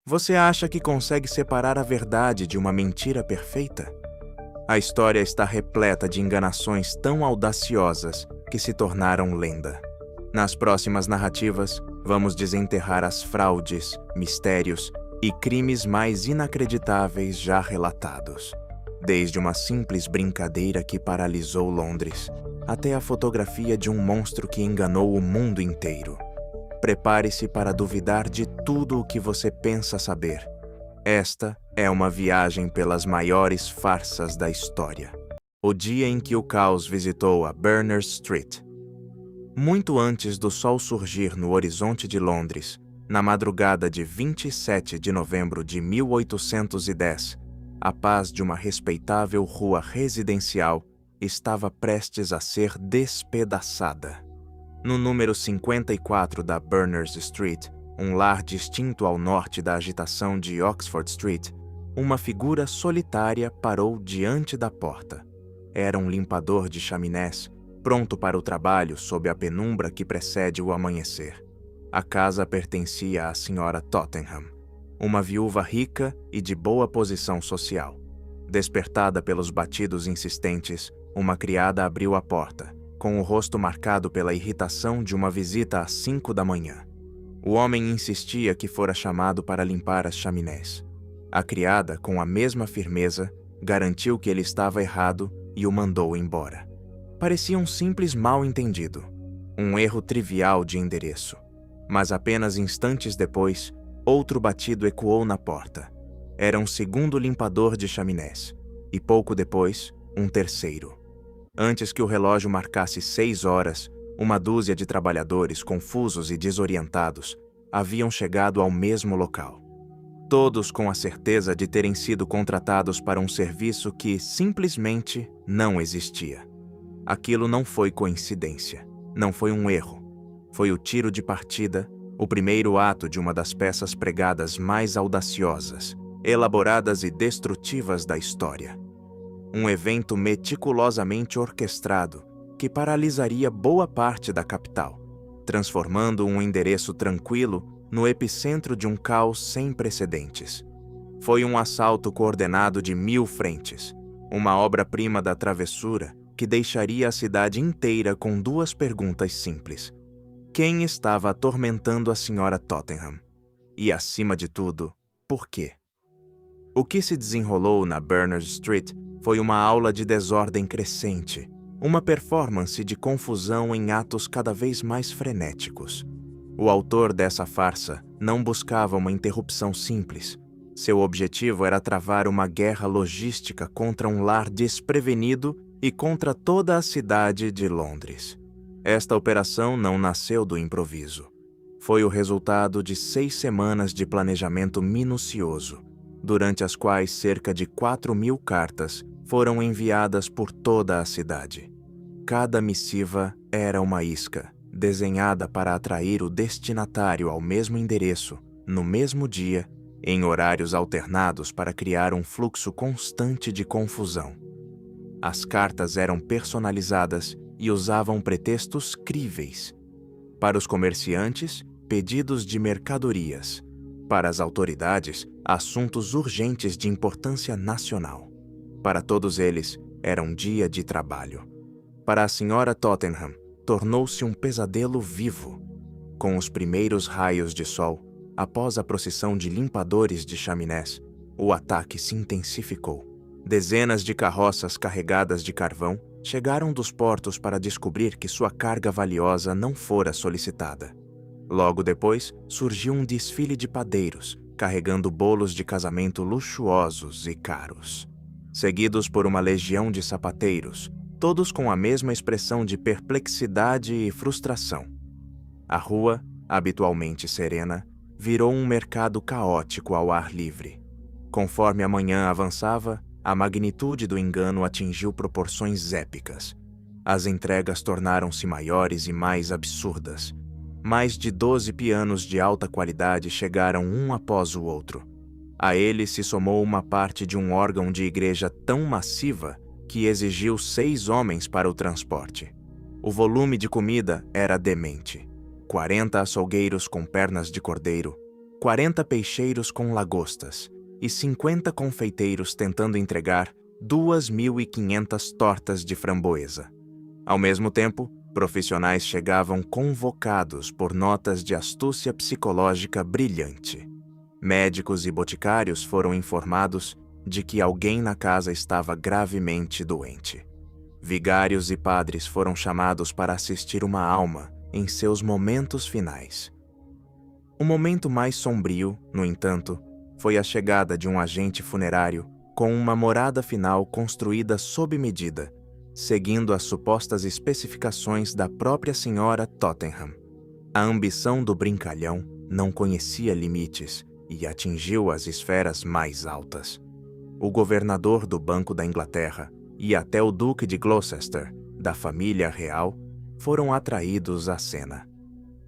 Você acha que consegue separar a verdade de uma mentira perfeita? A história está repleta de enganações tão audaciosas que se tornaram lenda. Nas próximas narrativas, vamos desenterrar as fraudes, mistérios e crimes mais inacreditáveis já relatados. Desde uma simples brincadeira que paralisou Londres, até a fotografia de um monstro que enganou o mundo inteiro. Prepare-se para duvidar de tudo o que você pensa saber. Esta é uma viagem pelas maiores farsas da história. O dia em que o caos visitou a Berners Street. Muito antes do sol surgir no horizonte de Londres, na madrugada de 27 de novembro de 1810, a paz de uma respeitável rua residencial estava prestes a ser despedaçada. No número 54 da Berners Street, um lar distinto ao norte da agitação de Oxford Street, uma figura solitária parou diante da porta. Era um limpador de chaminés, pronto para o trabalho sob a penumbra que precede o amanhecer. A casa pertencia à senhora Tottenham, uma viúva rica e de boa posição social. Despertada pelos batidos insistentes, uma criada abriu a porta, com o rosto marcado pela irritação de uma visita às 5 da manhã. O homem insistia que fora chamado para limpar as chaminés. A criada, com a mesma firmeza, garantiu que ele estava errado e o mandou embora. Parecia um simples mal-entendido, um erro trivial de endereço. Mas apenas instantes depois, outro batido ecoou na porta. Era um segundo limpador de chaminés, e pouco depois, um terceiro. Antes que o relógio marcasse 6 horas, uma dúzia de trabalhadores confusos e desorientados haviam chegado ao mesmo local. Todos com a certeza de terem sido contratados para um serviço que simplesmente não existia. Aquilo não foi coincidência, não foi um erro. Foi o tiro de partida, o primeiro ato de uma das peças pregadas mais audaciosas, elaboradas e destrutivas da história. Um evento meticulosamente orquestrado que paralisaria boa parte da capital, transformando um endereço tranquilo no epicentro de um caos sem precedentes. Foi um assalto coordenado de 1000 frentes, uma obra-prima da travessura que deixaria a cidade inteira com 2 perguntas simples. Quem estava atormentando a senhora Tottenham? E, acima de tudo, por quê? O que se desenrolou na Berners Street foi uma aula de desordem crescente, uma performance de confusão em atos cada vez mais frenéticos. O autor dessa farsa não buscava uma interrupção simples. Seu objetivo era travar uma guerra logística contra um lar desprevenido e contra toda a cidade de Londres. Esta operação não nasceu do improviso. Foi o resultado de 6 semanas de planejamento minucioso, durante as quais cerca de 4.000 cartas foram enviadas por toda a cidade. Cada missiva era uma isca, desenhada para atrair o destinatário ao mesmo endereço, no mesmo dia, em horários alternados para criar um fluxo constante de confusão. As cartas eram personalizadas e usavam pretextos críveis. Para os comerciantes, pedidos de mercadorias. Para as autoridades, assuntos urgentes de importância nacional. Para todos eles, era um dia de trabalho. Para a senhora Tottenham, tornou-se um pesadelo vivo. Com os primeiros raios de sol, após a procissão de limpadores de chaminés, o ataque se intensificou. Dezenas de carroças carregadas de carvão chegaram dos portos para descobrir que sua carga valiosa não fora solicitada. Logo depois, surgiu um desfile de padeiros, carregando bolos de casamento luxuosos e caros. Seguidos por uma legião de sapateiros, todos com a mesma expressão de perplexidade e frustração. A rua, habitualmente serena, virou um mercado caótico ao ar livre. Conforme a manhã avançava, a magnitude do engano atingiu proporções épicas. As entregas tornaram-se maiores e mais absurdas. Mais de 12 pianos de alta qualidade chegaram um após o outro. A ele se somou uma parte de um órgão de igreja tão massiva que exigiu 6 homens para o transporte. O volume de comida era demente. 40 açougueiros com pernas de cordeiro, 40 peixeiros com lagostas e 50 confeiteiros tentando entregar 2.500 tortas de framboesa. Ao mesmo tempo, profissionais chegavam convocados por notas de astúcia psicológica brilhante. Médicos e boticários foram informados de que alguém na casa estava gravemente doente. Vigários e padres foram chamados para assistir uma alma em seus momentos finais. O momento mais sombrio, no entanto, foi a chegada de um agente funerário com uma morada final construída sob medida, seguindo as supostas especificações da própria senhora Tottenham. A ambição do brincalhão não conhecia limites e atingiu as esferas mais altas. O governador do Banco da Inglaterra e até o Duque de Gloucester, da família real, foram atraídos à cena.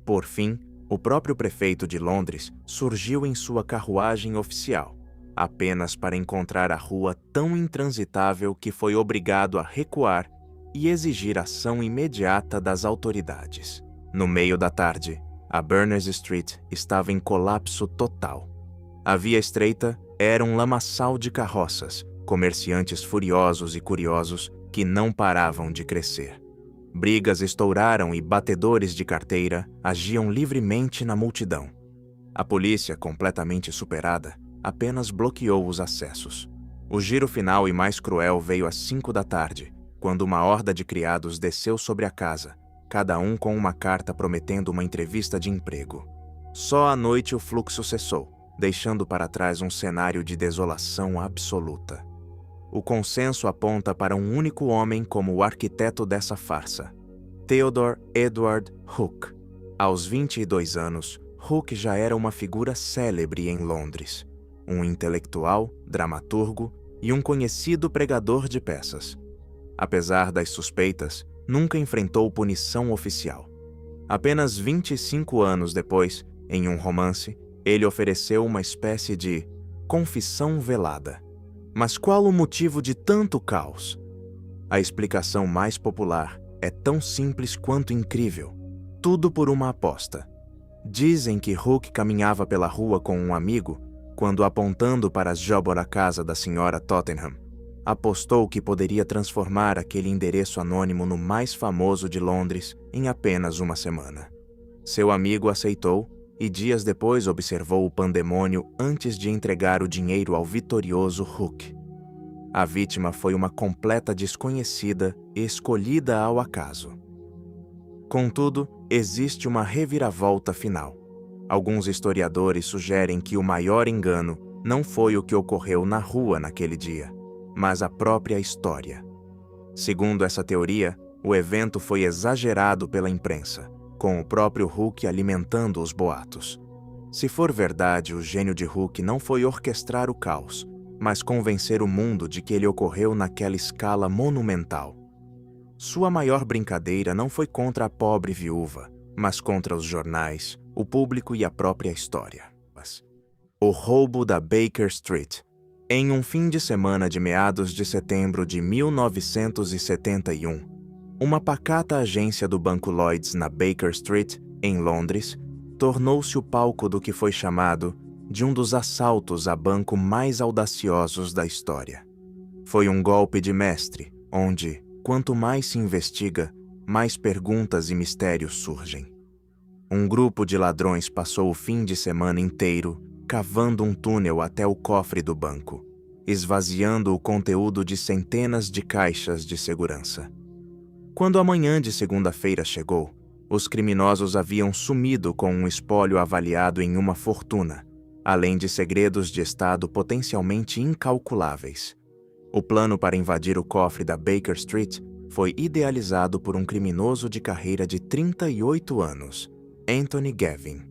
Por fim, o próprio prefeito de Londres surgiu em sua carruagem oficial, apenas para encontrar a rua tão intransitável que foi obrigado a recuar e exigir ação imediata das autoridades. No meio da tarde, a Berners Street estava em colapso total. A via estreita era um lamaçal de carroças, comerciantes furiosos e curiosos que não paravam de crescer. Brigas estouraram e batedores de carteira agiam livremente na multidão. A polícia, completamente superada, apenas bloqueou os acessos. O giro final e mais cruel veio às 5 da tarde, quando uma horda de criados desceu sobre a casa, cada um com uma carta prometendo uma entrevista de emprego. Só à noite o fluxo cessou, deixando para trás um cenário de desolação absoluta. O consenso aponta para um único homem como o arquiteto dessa farsa: Theodore Edward Hooke. Aos 22 anos, Hooke já era uma figura célebre em Londres, um intelectual, dramaturgo e um conhecido pregador de peças. Apesar das suspeitas, nunca enfrentou punição oficial. Apenas 25 anos depois, em um romance, ele ofereceu uma espécie de confissão velada. Mas qual o motivo de tanto caos? A explicação mais popular é tão simples quanto incrível. Tudo por uma aposta. Dizem que Hooke caminhava pela rua com um amigo quando, apontando para a jóbora casa da senhora Tottenham, apostou que poderia transformar aquele endereço anônimo no mais famoso de Londres em apenas uma semana. Seu amigo aceitou e dias depois observou o pandemônio antes de entregar o dinheiro ao vitorioso Hooke. A vítima foi uma completa desconhecida escolhida ao acaso. Contudo, existe uma reviravolta final. Alguns historiadores sugerem que o maior engano não foi o que ocorreu na rua naquele dia, mas a própria história. Segundo essa teoria, o evento foi exagerado pela imprensa, com o próprio Hooke alimentando os boatos. Se for verdade, o gênio de Hooke não foi orquestrar o caos, mas convencer o mundo de que ele ocorreu naquela escala monumental. Sua maior brincadeira não foi contra a pobre viúva, mas contra os jornais, o público e a própria história. O roubo da Baker Street. Em um fim de semana de meados de setembro de 1971, uma pacata agência do Banco Lloyds na Baker Street, em Londres, tornou-se o palco do que foi chamado de um dos assaltos a banco mais audaciosos da história. Foi um golpe de mestre, onde, quanto mais se investiga, mais perguntas e mistérios surgem. Um grupo de ladrões passou o fim de semana inteiro cavando um túnel até o cofre do banco, esvaziando o conteúdo de centenas de caixas de segurança. Quando a manhã de segunda-feira chegou, os criminosos haviam sumido com um espólio avaliado em uma fortuna, além de segredos de Estado potencialmente incalculáveis. O plano para invadir o cofre da Baker Street foi idealizado por um criminoso de carreira de 38 anos, Anthony Gavin.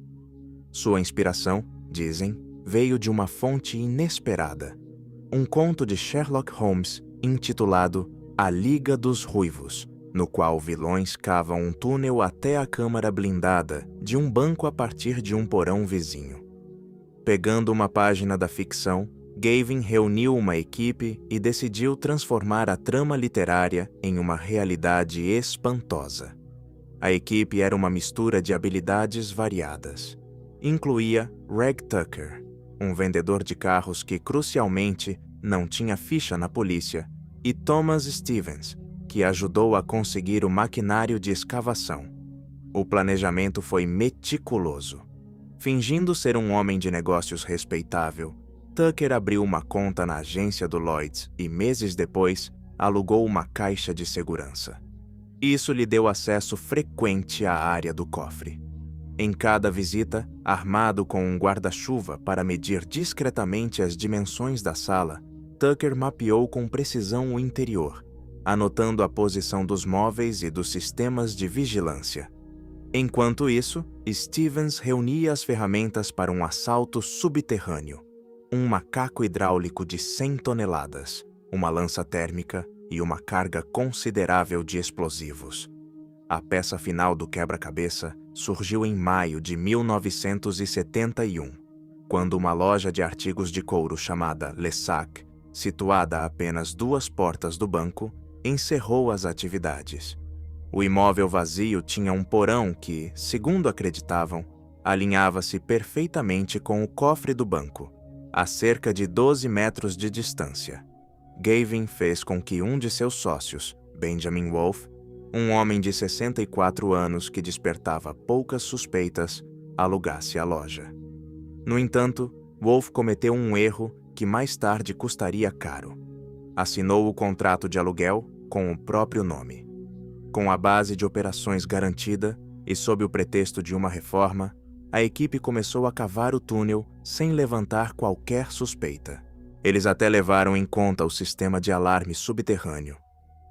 Sua inspiração, dizem, veio de uma fonte inesperada: um conto de Sherlock Holmes intitulado A Liga dos Ruivos, no qual vilões cavam um túnel até a câmara blindada de um banco a partir de um porão vizinho. Pegando uma página da ficção, Gavin reuniu uma equipe e decidiu transformar a trama literária em uma realidade espantosa. A equipe era uma mistura de habilidades variadas. incluía Reg Tucker, um vendedor de carros que, crucialmente, não tinha ficha na polícia, e Thomas Stevens, que ajudou a conseguir o maquinário de escavação. O planejamento foi meticuloso. Fingindo ser um homem de negócios respeitável, Tucker abriu uma conta na agência do Lloyds e, meses depois, alugou uma caixa de segurança. Isso lhe deu acesso frequente à área do cofre. Em cada visita, armado com um guarda-chuva para medir discretamente as dimensões da sala, Tucker mapeou com precisão o interior, anotando a posição dos móveis e dos sistemas de vigilância. Enquanto isso, Stevens reunia as ferramentas para um assalto subterrâneo: um macaco hidráulico de 100 toneladas, uma lança térmica e uma carga considerável de explosivos. A peça final do quebra-cabeça surgiu em maio de 1971, quando uma loja de artigos de couro chamada Le Sac, situada a apenas 2 portas do banco, encerrou as atividades. O imóvel vazio tinha um porão que, segundo acreditavam, alinhava-se perfeitamente com o cofre do banco, a cerca de 12 metros de distância. Gavin fez com que um de seus sócios, Benjamin Wolf, um homem de 64 anos que despertava poucas suspeitas, alugasse a loja. No entanto, Wolf cometeu um erro que mais tarde custaria caro. Assinou o contrato de aluguel com o próprio nome. Com a base de operações garantida e sob o pretexto de uma reforma, a equipe começou a cavar o túnel sem levantar qualquer suspeita. Eles até levaram em conta o sistema de alarme subterrâneo.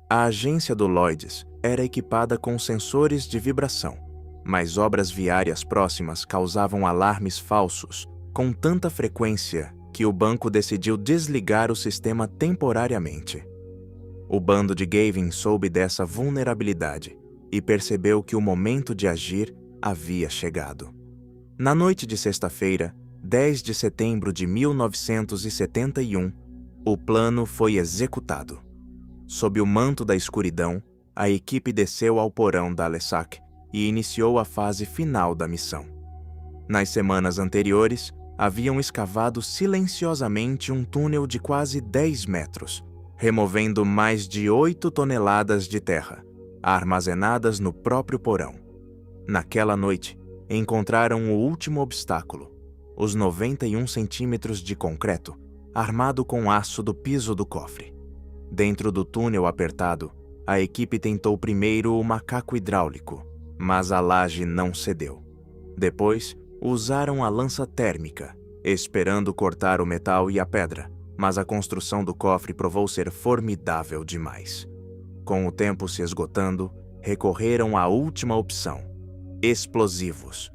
A agência do Lloyds era equipada com sensores de vibração, mas obras viárias próximas causavam alarmes falsos com tanta frequência que o banco decidiu desligar o sistema temporariamente. O bando de Gavin soube dessa vulnerabilidade e percebeu que o momento de agir havia chegado. Na noite de sexta-feira, 10 de setembro de 1971, o plano foi executado. Sob o manto da escuridão, a equipe desceu ao porão da Le Sac e iniciou a fase final da missão. Nas semanas anteriores, haviam escavado silenciosamente um túnel de quase 10 metros, removendo mais de 8 toneladas de terra, armazenadas no próprio porão. Naquela noite, encontraram o último obstáculo, os 91 centímetros de concreto, armado com aço do piso do cofre. Dentro do túnel apertado, a equipe tentou primeiro o macaco hidráulico, mas a laje não cedeu. Depois, usaram a lança térmica, esperando cortar o metal e a pedra, mas a construção do cofre provou ser formidável demais. Com o tempo se esgotando, recorreram à última opção: explosivos.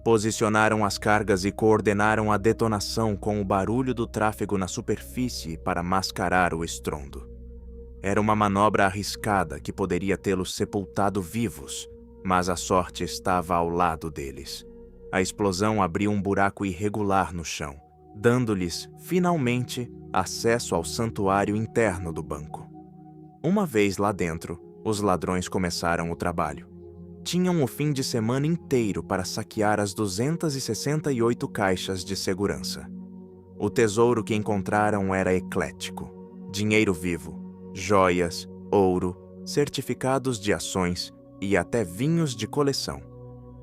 Posicionaram as cargas e coordenaram a detonação com o barulho do tráfego na superfície para mascarar o estrondo. Era uma manobra arriscada que poderia tê-los sepultado vivos, mas a sorte estava ao lado deles. A explosão abriu um buraco irregular no chão, dando-lhes, finalmente, acesso ao santuário interno do banco. Uma vez lá dentro, os ladrões começaram o trabalho. Tinham o fim de semana inteiro para saquear as 268 caixas de segurança. O tesouro que encontraram era eclético: dinheiro vivo, joias, ouro, certificados de ações e até vinhos de coleção.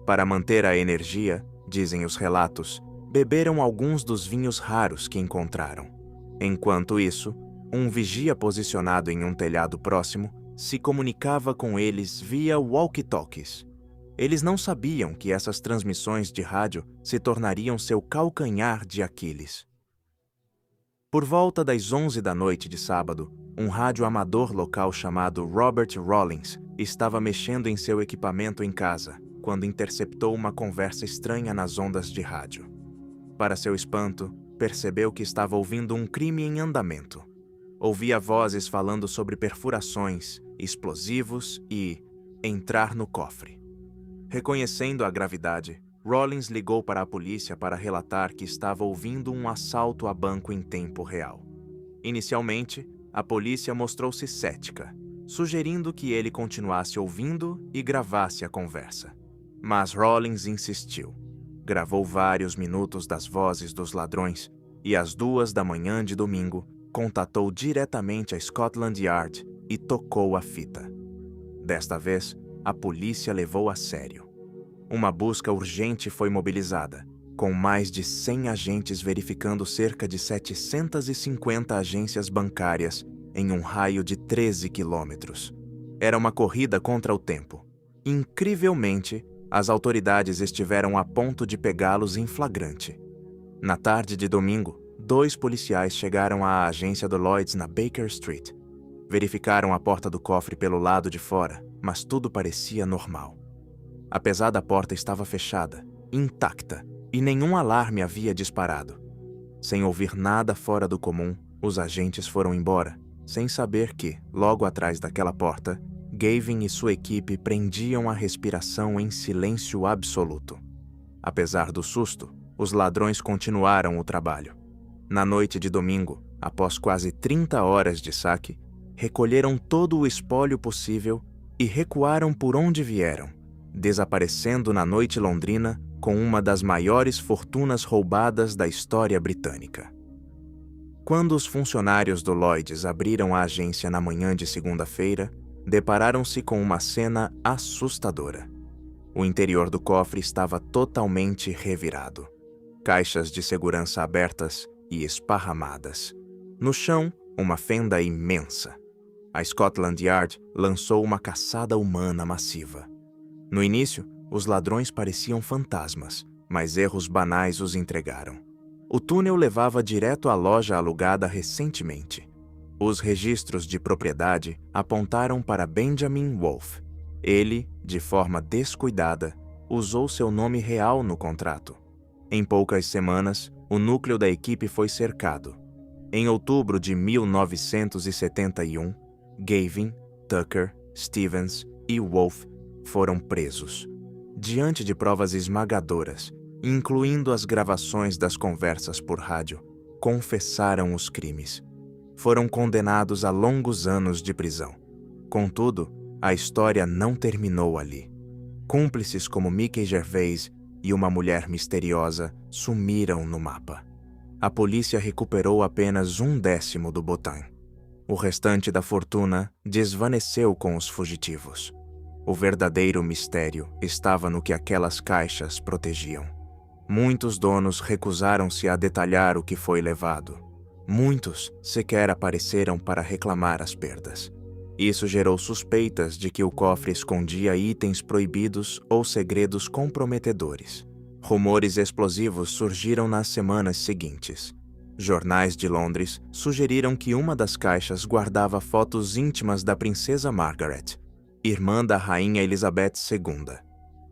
Para manter a energia, dizem os relatos, beberam alguns dos vinhos raros que encontraram. Enquanto isso, um vigia posicionado em um telhado próximo se comunicava com eles via walkie-talkies. Eles não sabiam que essas transmissões de rádio se tornariam seu calcanhar de Aquiles. Por volta das 11 da noite de sábado, um rádio amador local chamado Robert Rollins estava mexendo em seu equipamento em casa, quando interceptou uma conversa estranha nas ondas de rádio. Para seu espanto, percebeu que estava ouvindo um crime em andamento. Ouvia vozes falando sobre perfurações, explosivos e entrar no cofre. Reconhecendo a gravidade, Rollins ligou para a polícia para relatar que estava ouvindo um assalto a banco em tempo real. Inicialmente, a polícia mostrou-se cética, sugerindo que ele continuasse ouvindo e gravasse a conversa. Mas Rollins insistiu. gravou vários minutos das vozes dos ladrões e às 2 da manhã de domingo contatou diretamente a Scotland Yard e tocou a fita. Desta vez, a polícia levou a sério. Uma busca urgente foi mobilizada, com mais de 100 agentes verificando cerca de 750 agências bancárias em um raio de 13 quilômetros. Era uma corrida contra o tempo. Incrivelmente, as autoridades estiveram a ponto de pegá-los em flagrante. Na tarde de domingo, 2 policiais chegaram à agência do Lloyds na Baker Street. Verificaram a porta do cofre pelo lado de fora, mas tudo parecia normal. A pesada porta estava fechada, intacta, e nenhum alarme havia disparado. Sem ouvir nada fora do comum, os agentes foram embora, sem saber que, logo atrás daquela porta, Gavin e sua equipe prendiam a respiração em silêncio absoluto. Apesar do susto, os ladrões continuaram o trabalho. Na noite de domingo, após quase 30 horas de saque, recolheram todo o espólio possível e recuaram por onde vieram, desaparecendo na noite londrina com uma das maiores fortunas roubadas da história britânica. Quando os funcionários do Lloyds abriram a agência na manhã de segunda-feira, depararam-se com uma cena assustadora. O interior do cofre estava totalmente revirado. Caixas de segurança abertas e esparramadas. No chão, uma fenda imensa. A Scotland Yard lançou uma caçada humana massiva. No início, os ladrões pareciam fantasmas, mas erros banais os entregaram. O túnel levava direto à loja alugada recentemente. Os registros de propriedade apontaram para Benjamin Wolfe. Ele, de forma descuidada, usou seu nome real no contrato. Em poucas semanas, o núcleo da equipe foi cercado. Em outubro de 1971, Gavin, Tucker, Stevens e Wolfe foram presos. Diante de provas esmagadoras, incluindo as gravações das conversas por rádio, confessaram os crimes. Foram condenados a longos anos de prisão. Contudo, a história não terminou ali. Cúmplices como Mickey Gervais e uma mulher misteriosa sumiram no mapa. A polícia recuperou apenas 1/10 do botim. O restante da fortuna desvaneceu com os fugitivos. O verdadeiro mistério estava no que aquelas caixas protegiam. Muitos donos recusaram-se a detalhar o que foi levado. Muitos sequer apareceram para reclamar as perdas. Isso gerou suspeitas de que o cofre escondia itens proibidos ou segredos comprometedores. Rumores explosivos surgiram nas semanas seguintes. Jornais de Londres sugeriram que uma das caixas guardava fotos íntimas da princesa Margaret, irmã da rainha Elizabeth II.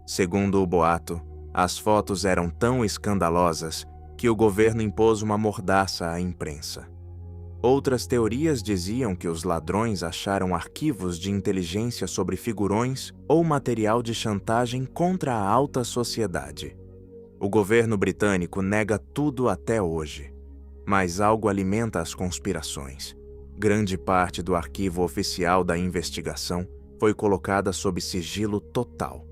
Segundo o boato, as fotos eram tão escandalosas que o governo impôs uma mordaça à imprensa. Outras teorias diziam que os ladrões acharam arquivos de inteligência sobre figurões ou material de chantagem contra a alta sociedade. O governo britânico nega tudo até hoje, mas algo alimenta as conspirações. Grande parte do arquivo oficial da investigação foi colocada sob sigilo total.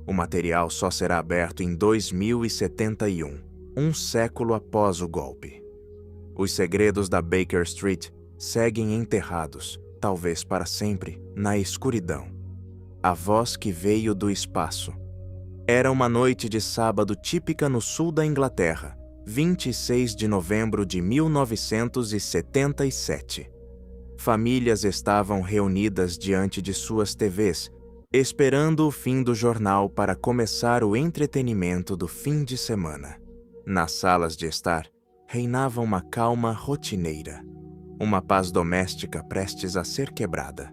O material só será aberto em 2071, um século após o golpe. Os segredos da Baker Street seguem enterrados, talvez para sempre, na escuridão. A voz que veio do espaço. Era uma noite de sábado típica no sul da Inglaterra, 26 de novembro de 1977. Famílias estavam reunidas diante de suas TVs, esperando o fim do jornal para começar o entretenimento do fim de semana. Nas salas de estar, reinava uma calma rotineira, uma paz doméstica prestes a ser quebrada.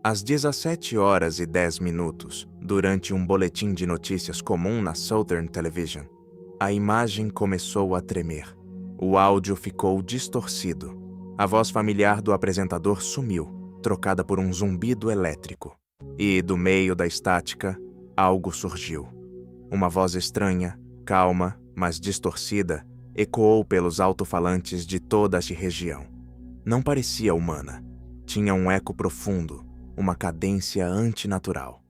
Às 17h10, durante um boletim de notícias comum na Southern Television, a imagem começou a tremer. O áudio ficou distorcido. A voz familiar do apresentador sumiu, trocada por um zumbido elétrico. E, do meio da estática, algo surgiu. Uma voz estranha, calma, mas distorcida, ecoou pelos alto-falantes de toda a região. Não parecia humana. Tinha um eco profundo, uma cadência antinatural.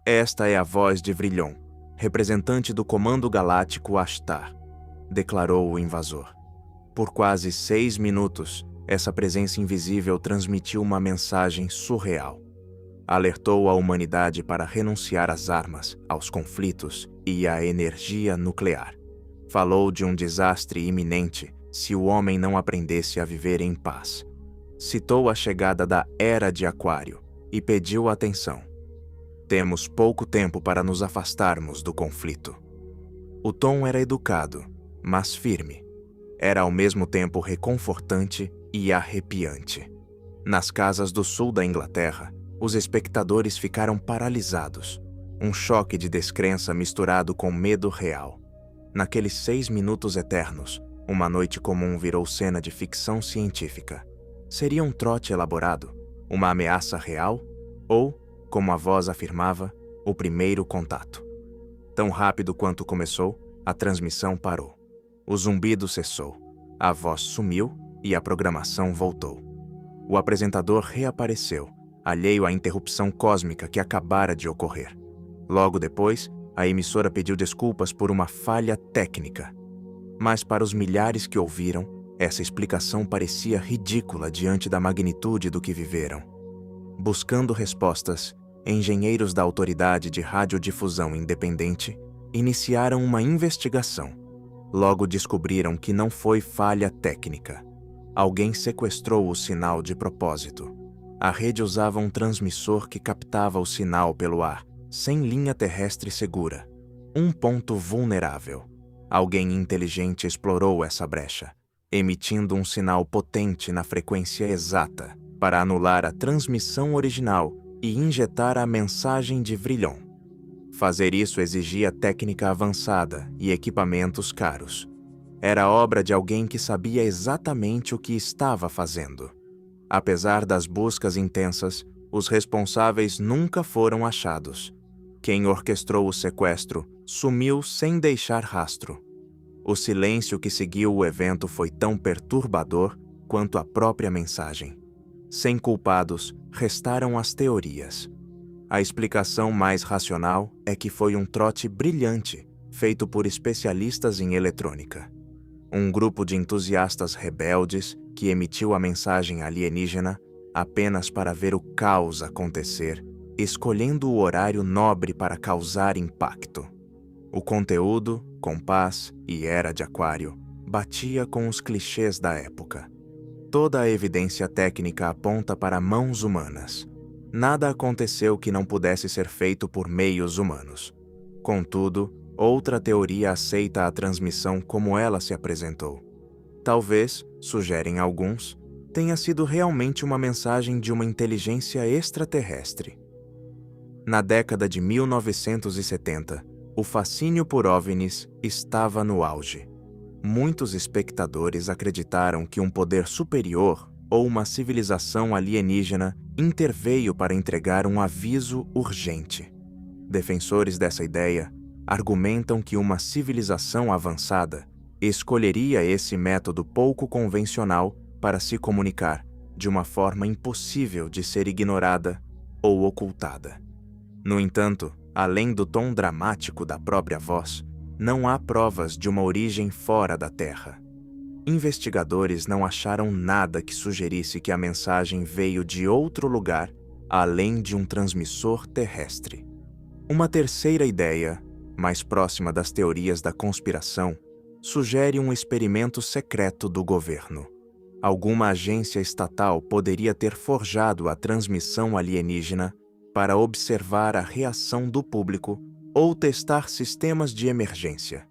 Esta é a voz de Vrillon, representante do Comando Galáctico Ashtar, declarou o invasor. Por quase 6 minutos, essa presença invisível transmitiu uma mensagem surreal. Alertou a humanidade para renunciar às armas, aos conflitos e à energia nuclear. Falou de um desastre iminente se o homem não aprendesse a viver em paz. Citou a chegada da Era de Aquário e pediu atenção. Temos pouco tempo para nos afastarmos do conflito. O tom era educado, mas firme. Era ao mesmo tempo reconfortante e arrepiante. Nas casas do sul da Inglaterra, os espectadores ficaram paralisados. Um choque de descrença misturado com medo real. Naqueles 6 minutos eternos, uma noite comum virou cena de ficção científica. Seria um trote elaborado? Uma ameaça real? Ou, como a voz afirmava, o primeiro contato? Tão rápido quanto começou, a transmissão parou. O zumbido cessou, a voz sumiu e a programação voltou. O apresentador reapareceu, alheio à interrupção cósmica que acabara de ocorrer. Logo depois, a emissora pediu desculpas por uma falha técnica. Mas para os milhares que ouviram, essa explicação parecia ridícula diante da magnitude do que viveram. Buscando respostas, engenheiros da Autoridade de Radiodifusão Independente iniciaram uma investigação. Logo descobriram que não foi falha técnica. Alguém sequestrou o sinal de propósito. A rede usava um transmissor que captava o sinal pelo ar, sem linha terrestre segura. Um ponto vulnerável. Alguém inteligente explorou essa brecha, emitindo um sinal potente na frequência exata para anular a transmissão original e injetar a mensagem de Vrillon. Fazer isso exigia técnica avançada e equipamentos caros. Era obra de alguém que sabia exatamente o que estava fazendo. Apesar das buscas intensas, os responsáveis nunca foram achados. Quem orquestrou o sequestro sumiu sem deixar rastro. O silêncio que seguiu o evento foi tão perturbador quanto a própria mensagem. Sem culpados, restaram as teorias. A explicação mais racional é que foi um trote brilhante, feito por especialistas em eletrônica. Um grupo de entusiastas rebeldes que emitiu a mensagem alienígena apenas para ver o caos acontecer, escolhendo o horário nobre para causar impacto. O conteúdo, Compás e Era de Aquário, batia com os clichês da época. Toda a evidência técnica aponta para mãos humanas. Nada aconteceu que não pudesse ser feito por meios humanos. Contudo, outra teoria aceita a transmissão como ela se apresentou. Talvez, sugerem alguns, tenha sido realmente uma mensagem de uma inteligência extraterrestre. Na década de 1970, o fascínio por OVNIs estava no auge. Muitos espectadores acreditaram que um poder superior ou uma civilização alienígena interveio para entregar um aviso urgente. Defensores dessa ideia argumentam que uma civilização avançada escolheria esse método pouco convencional para se comunicar de uma forma impossível de ser ignorada ou ocultada. No entanto, além do tom dramático da própria voz, não há provas de uma origem fora da Terra. Investigadores não acharam nada que sugerisse que a mensagem veio de outro lugar, além de um transmissor terrestre. Uma terceira ideia, mais próxima das teorias da conspiração, sugere um experimento secreto do governo. Alguma agência estatal poderia ter forjado a transmissão alienígena para observar a reação do público ou testar sistemas de emergência.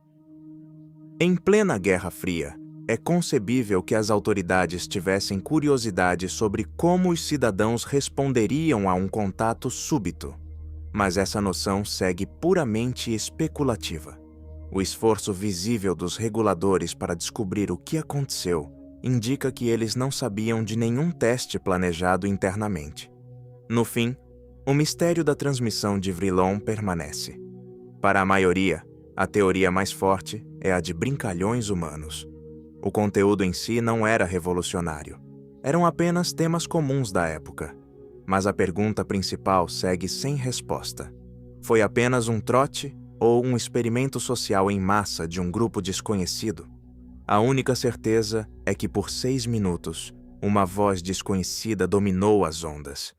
Em plena Guerra Fria, é concebível que as autoridades tivessem curiosidade sobre como os cidadãos responderiam a um contato súbito, mas essa noção segue puramente especulativa. O esforço visível dos reguladores para descobrir o que aconteceu indica que eles não sabiam de nenhum teste planejado internamente. No fim, o mistério da transmissão de Vrillon permanece. Para a maioria, a teoria mais forte é a de brincalhões humanos. O conteúdo em si não era revolucionário. Eram apenas temas comuns da época. Mas a pergunta principal segue sem resposta. Foi apenas um trote ou um experimento social em massa de um grupo desconhecido, a única certeza é que por 6 minutos, uma voz desconhecida dominou as ondas.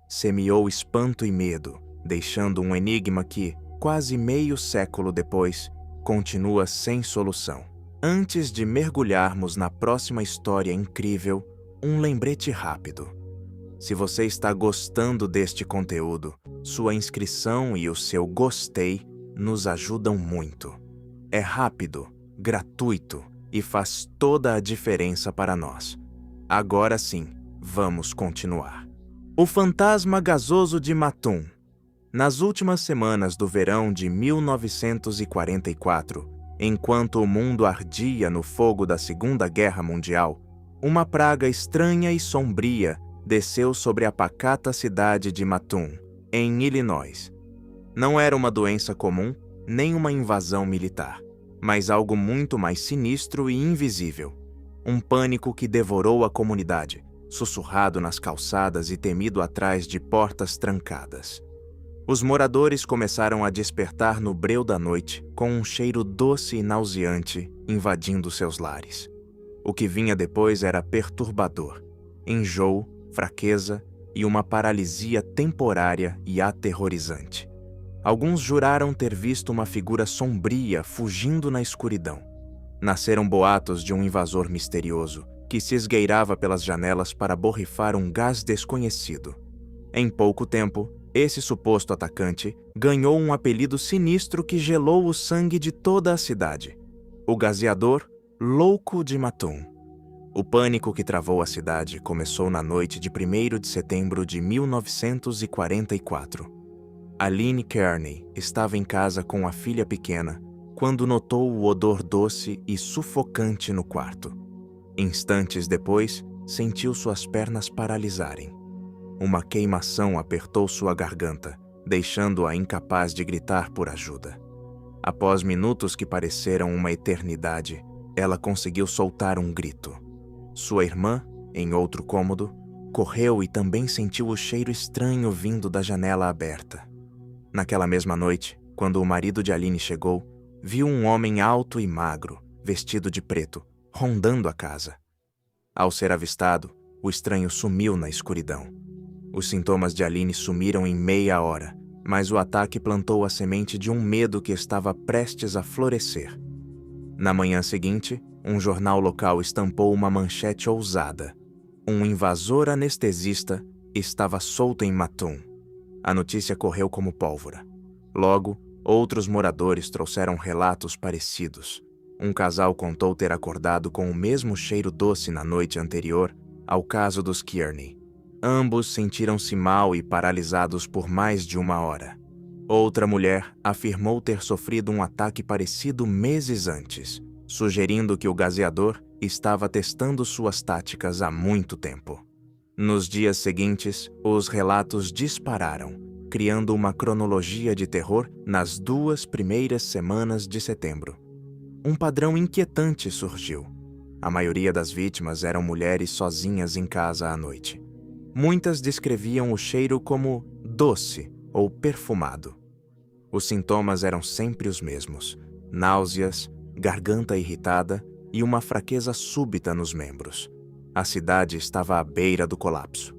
Semeou espanto e medo, deixando um enigma que, quase meio século depois, continua sem solução. Antes de mergulharmos na próxima história incrível, um lembrete rápido. Se você está gostando deste conteúdo, sua inscrição e o seu gostei nos ajudam muito. É rápido, gratuito e faz toda a diferença para nós. Agora sim, vamos continuar. O fantasma gasoso de Matum. Nas últimas semanas do verão de 1944, enquanto o mundo ardia no fogo da Segunda Guerra Mundial, uma praga estranha e sombria desceu sobre a pacata cidade de Matum, em Illinois. Não era uma doença comum, nem uma invasão militar, mas algo muito mais sinistro e invisível. Um pânico que devorou a comunidade, sussurrado nas calçadas e temido atrás de portas trancadas. Os moradores começaram a despertar no breu da noite com um cheiro doce e nauseante invadindo seus lares. O que vinha depois era perturbador: enjoo, fraqueza e uma paralisia temporária e aterrorizante. Alguns juraram ter visto uma figura sombria fugindo na escuridão. Nasceram boatos de um invasor misterioso que se esgueirava pelas janelas para borrifar um gás desconhecido. Em pouco tempo, esse suposto atacante ganhou um apelido sinistro que gelou o sangue de toda a cidade: o gazeador louco de Matum. O pânico que travou a cidade começou na noite de 1º de setembro de 1944. Aline Kearney estava em casa com a filha pequena quando notou o odor doce e sufocante no quarto. Instantes depois, sentiu suas pernas paralisarem. Uma queimação apertou sua garganta, deixando-a incapaz de gritar por ajuda. Após minutos que pareceram uma eternidade, ela conseguiu soltar um grito. Sua irmã, em outro cômodo, correu e também sentiu o cheiro estranho vindo da janela aberta. Naquela mesma noite, quando o marido de Aline chegou, viu um homem alto e magro, vestido de preto, rondando a casa. Ao ser avistado, o estranho sumiu na escuridão. Os sintomas de Aline sumiram em meia hora, mas o ataque plantou a semente de um medo que estava prestes a florescer. Na manhã seguinte, um jornal local estampou uma manchete ousada: um invasor anestesista estava solto em Matum. A notícia correu como pólvora. Logo, outros moradores trouxeram relatos parecidos. Um casal contou ter acordado com o mesmo cheiro doce na noite anterior ao caso dos Kearney. Ambos sentiram-se mal e paralisados por mais de 1 hora. Outra mulher afirmou ter sofrido um ataque parecido meses antes, sugerindo que o gazeador estava testando suas táticas há muito tempo. Nos dias seguintes, os relatos dispararam, criando uma cronologia de terror nas 2 primeiras semanas de setembro. Um padrão inquietante surgiu. A maioria das vítimas eram mulheres sozinhas em casa à noite. Muitas descreviam o cheiro como doce ou perfumado. Os sintomas eram sempre os mesmos: náuseas, garganta irritada e uma fraqueza súbita nos membros. A cidade estava à beira do colapso.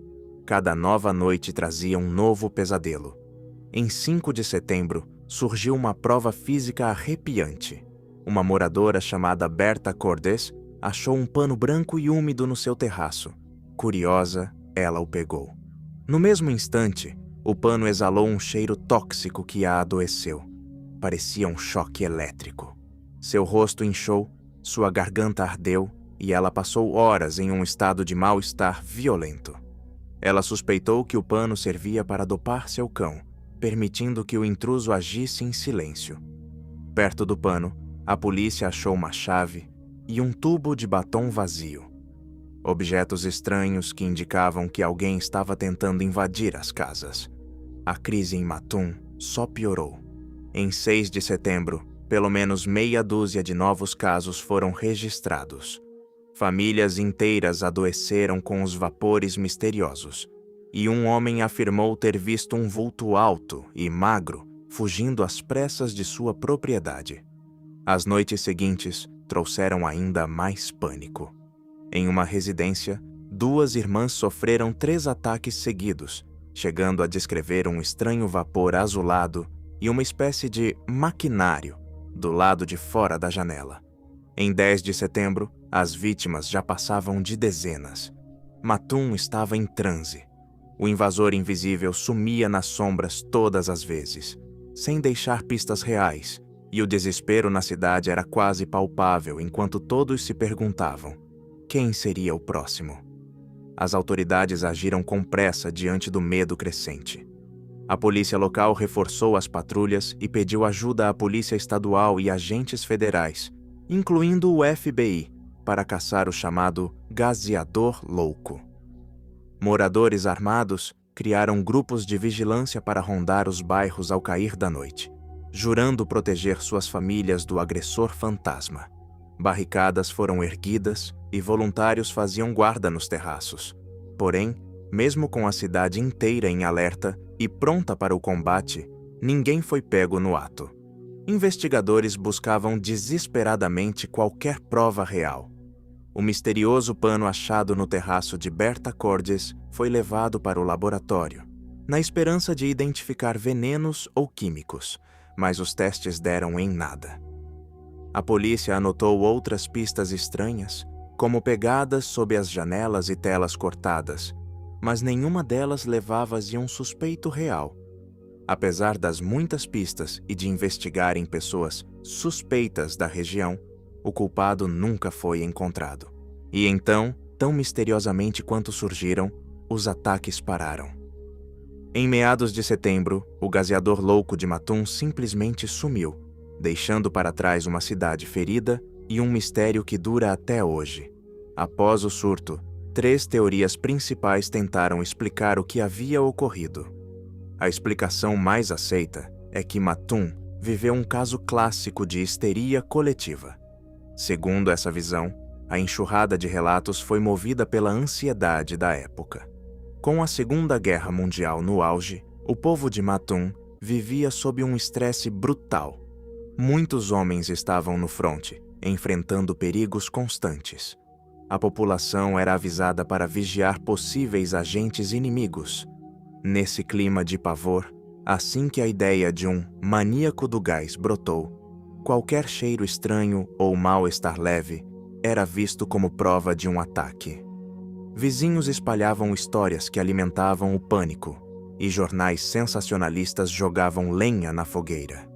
Cada nova noite trazia um novo pesadelo. Em 5 de setembro, surgiu uma prova física arrepiante. Uma moradora chamada Berta Cordes achou um pano branco e úmido no seu terraço. Curiosa, ela o pegou. No mesmo instante, o pano exalou um cheiro tóxico que a adoeceu. Parecia um choque elétrico. Seu rosto inchou, sua garganta ardeu e ela passou horas em um estado de mal-estar violento. Ela suspeitou que o pano servia para dopar seu cão, permitindo que o intruso agisse em silêncio. Perto do pano, a polícia achou uma chave e um tubo de batom vazio. Objetos estranhos que indicavam que alguém estava tentando invadir as casas. A crise em Matum só piorou. Em 6 de setembro, pelo menos meia dúzia de novos casos foram registrados. Famílias inteiras adoeceram com os vapores misteriosos, e um homem afirmou ter visto um vulto alto e magro fugindo às pressas de sua propriedade. As noites seguintes trouxeram ainda mais pânico. Em uma residência, 2 irmãs sofreram 3 ataques seguidos, chegando a descrever um estranho vapor azulado e uma espécie de maquinário do lado de fora da janela. Em 10 de setembro, as vítimas já passavam de dezenas. Matum estava em transe. O invasor invisível sumia nas sombras todas as vezes, sem deixar pistas reais, e o desespero na cidade era quase palpável enquanto todos se perguntavam: quem seria o próximo? As autoridades agiram com pressa diante do medo crescente. A polícia local reforçou as patrulhas e pediu ajuda à polícia estadual e agentes federais, incluindo o FBI, para caçar o chamado gazeador louco. Moradores armados criaram grupos de vigilância para rondar os bairros ao cair da noite, jurando proteger suas famílias do agressor fantasma. Barricadas foram erguidas e voluntários faziam guarda nos terraços. Porém, mesmo com a cidade inteira em alerta e pronta para o combate, ninguém foi pego no ato. Investigadores buscavam desesperadamente qualquer prova real. O misterioso pano achado no terraço de Berta Cordes foi levado para o laboratório, na esperança de identificar venenos ou químicos, mas os testes deram em nada. A polícia anotou outras pistas estranhas, como pegadas sob as janelas e telas cortadas, mas nenhuma delas levava a um suspeito real. Apesar das muitas pistas e de investigarem pessoas suspeitas da região, o culpado nunca foi encontrado. E então, tão misteriosamente quanto surgiram, os ataques pararam. Em meados de setembro, o gazeador louco de Matum simplesmente sumiu, deixando para trás uma cidade ferida e um mistério que dura até hoje. Após o surto, 3 teorias principais tentaram explicar o que havia ocorrido. A explicação mais aceita é que Matum viveu um caso clássico de histeria coletiva. Segundo essa visão, a enxurrada de relatos foi movida pela ansiedade da época. Com a Segunda Guerra Mundial no auge, o povo de Matum vivia sob um estresse brutal. Muitos homens estavam no fronte, enfrentando perigos constantes. A população era avisada para vigiar possíveis agentes inimigos. Nesse clima de pavor, assim que a ideia de um maníaco do gás brotou, qualquer cheiro estranho ou mal-estar leve era visto como prova de um ataque. Vizinhos espalhavam histórias que alimentavam o pânico, e jornais sensacionalistas jogavam lenha na fogueira.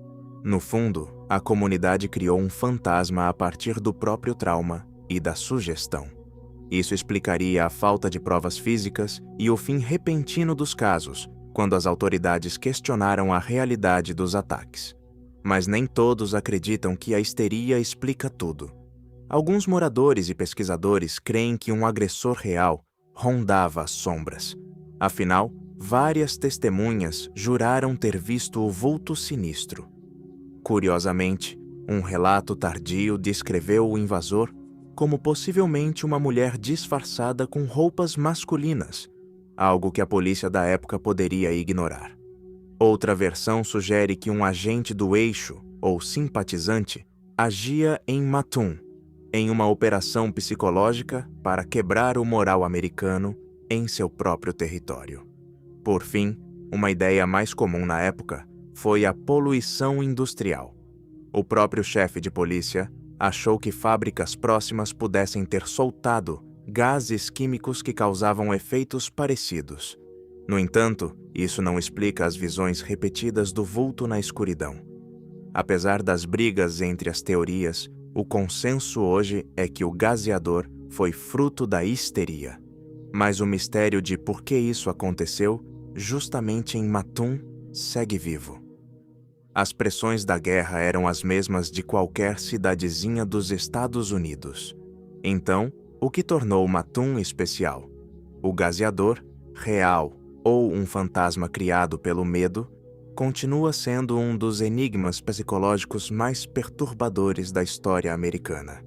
No fundo, a comunidade criou um fantasma a partir do próprio trauma e da sugestão. Isso explicaria a falta de provas físicas e o fim repentino dos casos, quando as autoridades questionaram a realidade dos ataques. Mas nem todos acreditam que a histeria explica tudo. Alguns moradores e pesquisadores creem que um agressor real rondava as sombras. Afinal, várias testemunhas juraram ter visto o vulto sinistro. Curiosamente, um relato tardio descreveu o invasor como possivelmente uma mulher disfarçada com roupas masculinas, algo que a polícia da época poderia ignorar. Outra versão sugere que um agente do eixo, ou simpatizante, agia em Matum, em uma operação psicológica para quebrar o moral americano em seu próprio território. Por fim, uma ideia mais comum na época foi a poluição industrial. O próprio chefe de polícia achou que fábricas próximas pudessem ter soltado gases químicos que causavam efeitos parecidos. No entanto, isso não explica as visões repetidas do vulto na escuridão. Apesar das brigas entre as teorias, o consenso hoje é que o gazeador foi fruto da histeria. Mas o mistério de por que isso aconteceu, justamente em Matum, segue vivo. As pressões da guerra eram as mesmas de qualquer cidadezinha dos Estados Unidos. Então, o que tornou Matum especial? O gazeador, real ou um fantasma criado pelo medo, continua sendo um dos enigmas psicológicos mais perturbadores da história americana.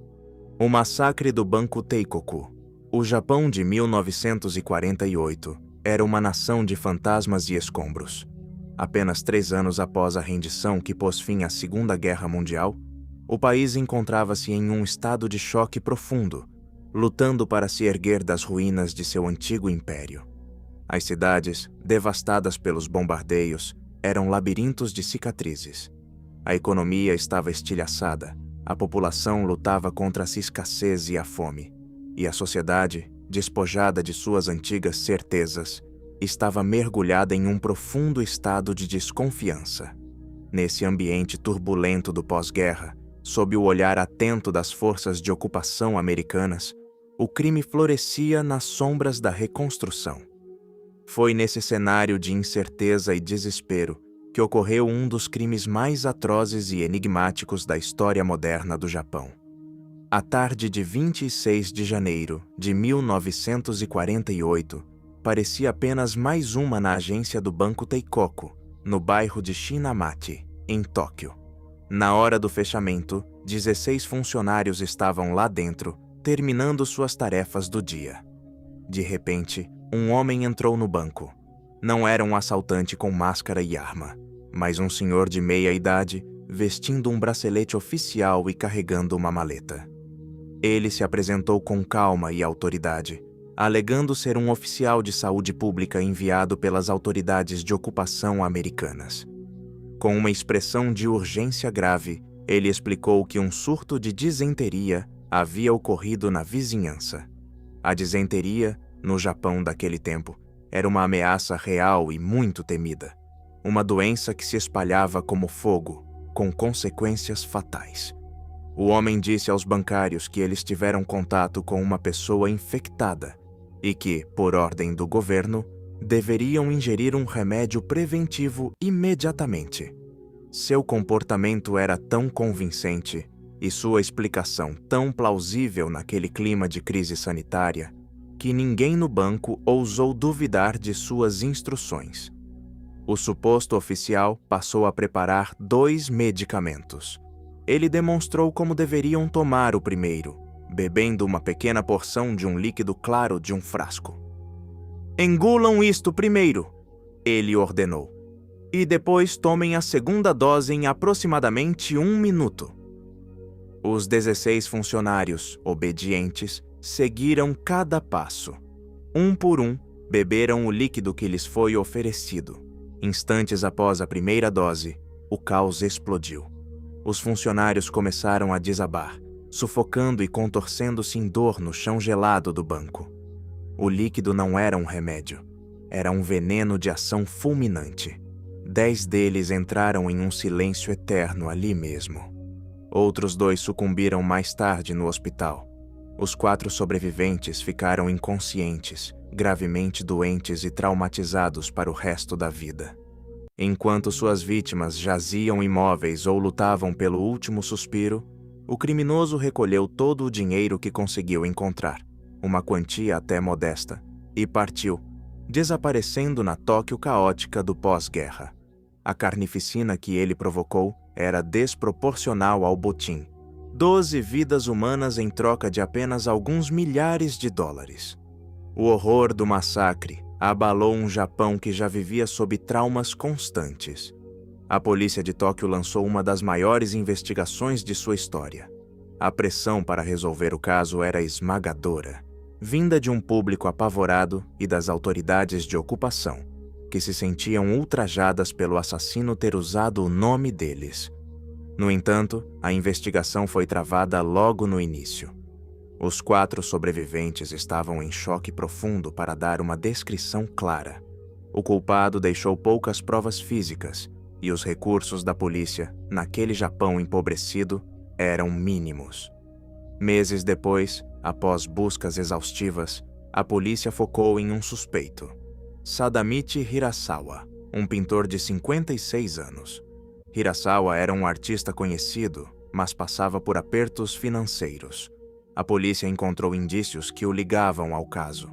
O massacre do Banco Teikoku. O Japão de 1948 era uma nação de fantasmas e escombros. Apenas 3 anos após a rendição que pôs fim à Segunda Guerra Mundial, o país encontrava-se em um estado de choque profundo, lutando para se erguer das ruínas de seu antigo império. As cidades, devastadas pelos bombardeios, eram labirintos de cicatrizes. A economia estava estilhaçada, a população lutava contra a escassez e a fome, e a sociedade, despojada de suas antigas certezas, estava mergulhada em um profundo estado de desconfiança. Nesse ambiente turbulento do pós-guerra, sob o olhar atento das forças de ocupação americanas, o crime florescia nas sombras da reconstrução. Foi nesse cenário de incerteza e desespero que ocorreu um dos crimes mais atrozes e enigmáticos da história moderna do Japão. A tarde de 26 de janeiro de 1948 parecia apenas mais uma na agência do Banco Teikoku, no bairro de Shinamachi, em Tóquio. Na hora do fechamento, 16 funcionários estavam lá dentro, terminando suas tarefas do dia. De repente, um homem entrou no banco. Não era um assaltante com máscara e arma, mas um senhor de meia idade, vestindo um bracelete oficial e carregando uma maleta. Ele se apresentou com calma e autoridade, alegando ser um oficial de saúde pública enviado pelas autoridades de ocupação americanas. Com uma expressão de urgência grave, ele explicou que um surto de disenteria havia ocorrido na vizinhança. A disenteria, no Japão daquele tempo, era uma ameaça real e muito temida. Uma doença que se espalhava como fogo, com consequências fatais. O homem disse aos bancários que eles tiveram contato com uma pessoa infectada e que, por ordem do governo, deveriam ingerir um remédio preventivo imediatamente. Seu comportamento era tão convincente e sua explicação tão plausível naquele clima de crise sanitária que ninguém no banco ousou duvidar de suas instruções. O suposto oficial passou a preparar 2 medicamentos. Ele demonstrou como deveriam tomar o primeiro, bebendo uma pequena porção de um líquido claro de um frasco. "Engulam isto primeiro", ele ordenou, "e depois tomem a segunda dose em aproximadamente 1 minuto." Os 16 funcionários, obedientes, seguiram cada passo. Um por um, beberam o líquido que lhes foi oferecido. Instantes após a primeira dose, o caos explodiu. Os funcionários começaram a desabar, sufocando e contorcendo-se em dor no chão gelado do banco. O líquido não era um remédio, era um veneno de ação fulminante. 10 deles entraram em um silêncio eterno ali mesmo. Outros 2 sucumbiram mais tarde no hospital. Os 4 sobreviventes ficaram inconscientes, gravemente doentes e traumatizados para o resto da vida. Enquanto suas vítimas jaziam imóveis ou lutavam pelo último suspiro, o criminoso recolheu todo o dinheiro que conseguiu encontrar, uma quantia até modesta, e partiu, desaparecendo na Tóquio caótica do pós-guerra. A carnificina que ele provocou era desproporcional ao botim. 12 vidas humanas em troca de apenas alguns milhares de dólares. O horror do massacre abalou um Japão que já vivia sob traumas constantes. A polícia de Tóquio lançou uma das maiores investigações de sua história. A pressão para resolver o caso era esmagadora, vinda de um público apavorado e das autoridades de ocupação, que se sentiam ultrajadas pelo assassino ter usado o nome deles. No entanto, a investigação foi travada logo no início. Os 4 sobreviventes estavam em choque profundo para dar uma descrição clara. O culpado deixou poucas provas físicas e os recursos da polícia, naquele Japão empobrecido, eram mínimos. Meses depois, após buscas exaustivas, a polícia focou em um suspeito: Sadamichi Hirasawa, um pintor de 56 anos. Hirasawa era um artista conhecido, mas passava por apertos financeiros. A polícia encontrou indícios que o ligavam ao caso.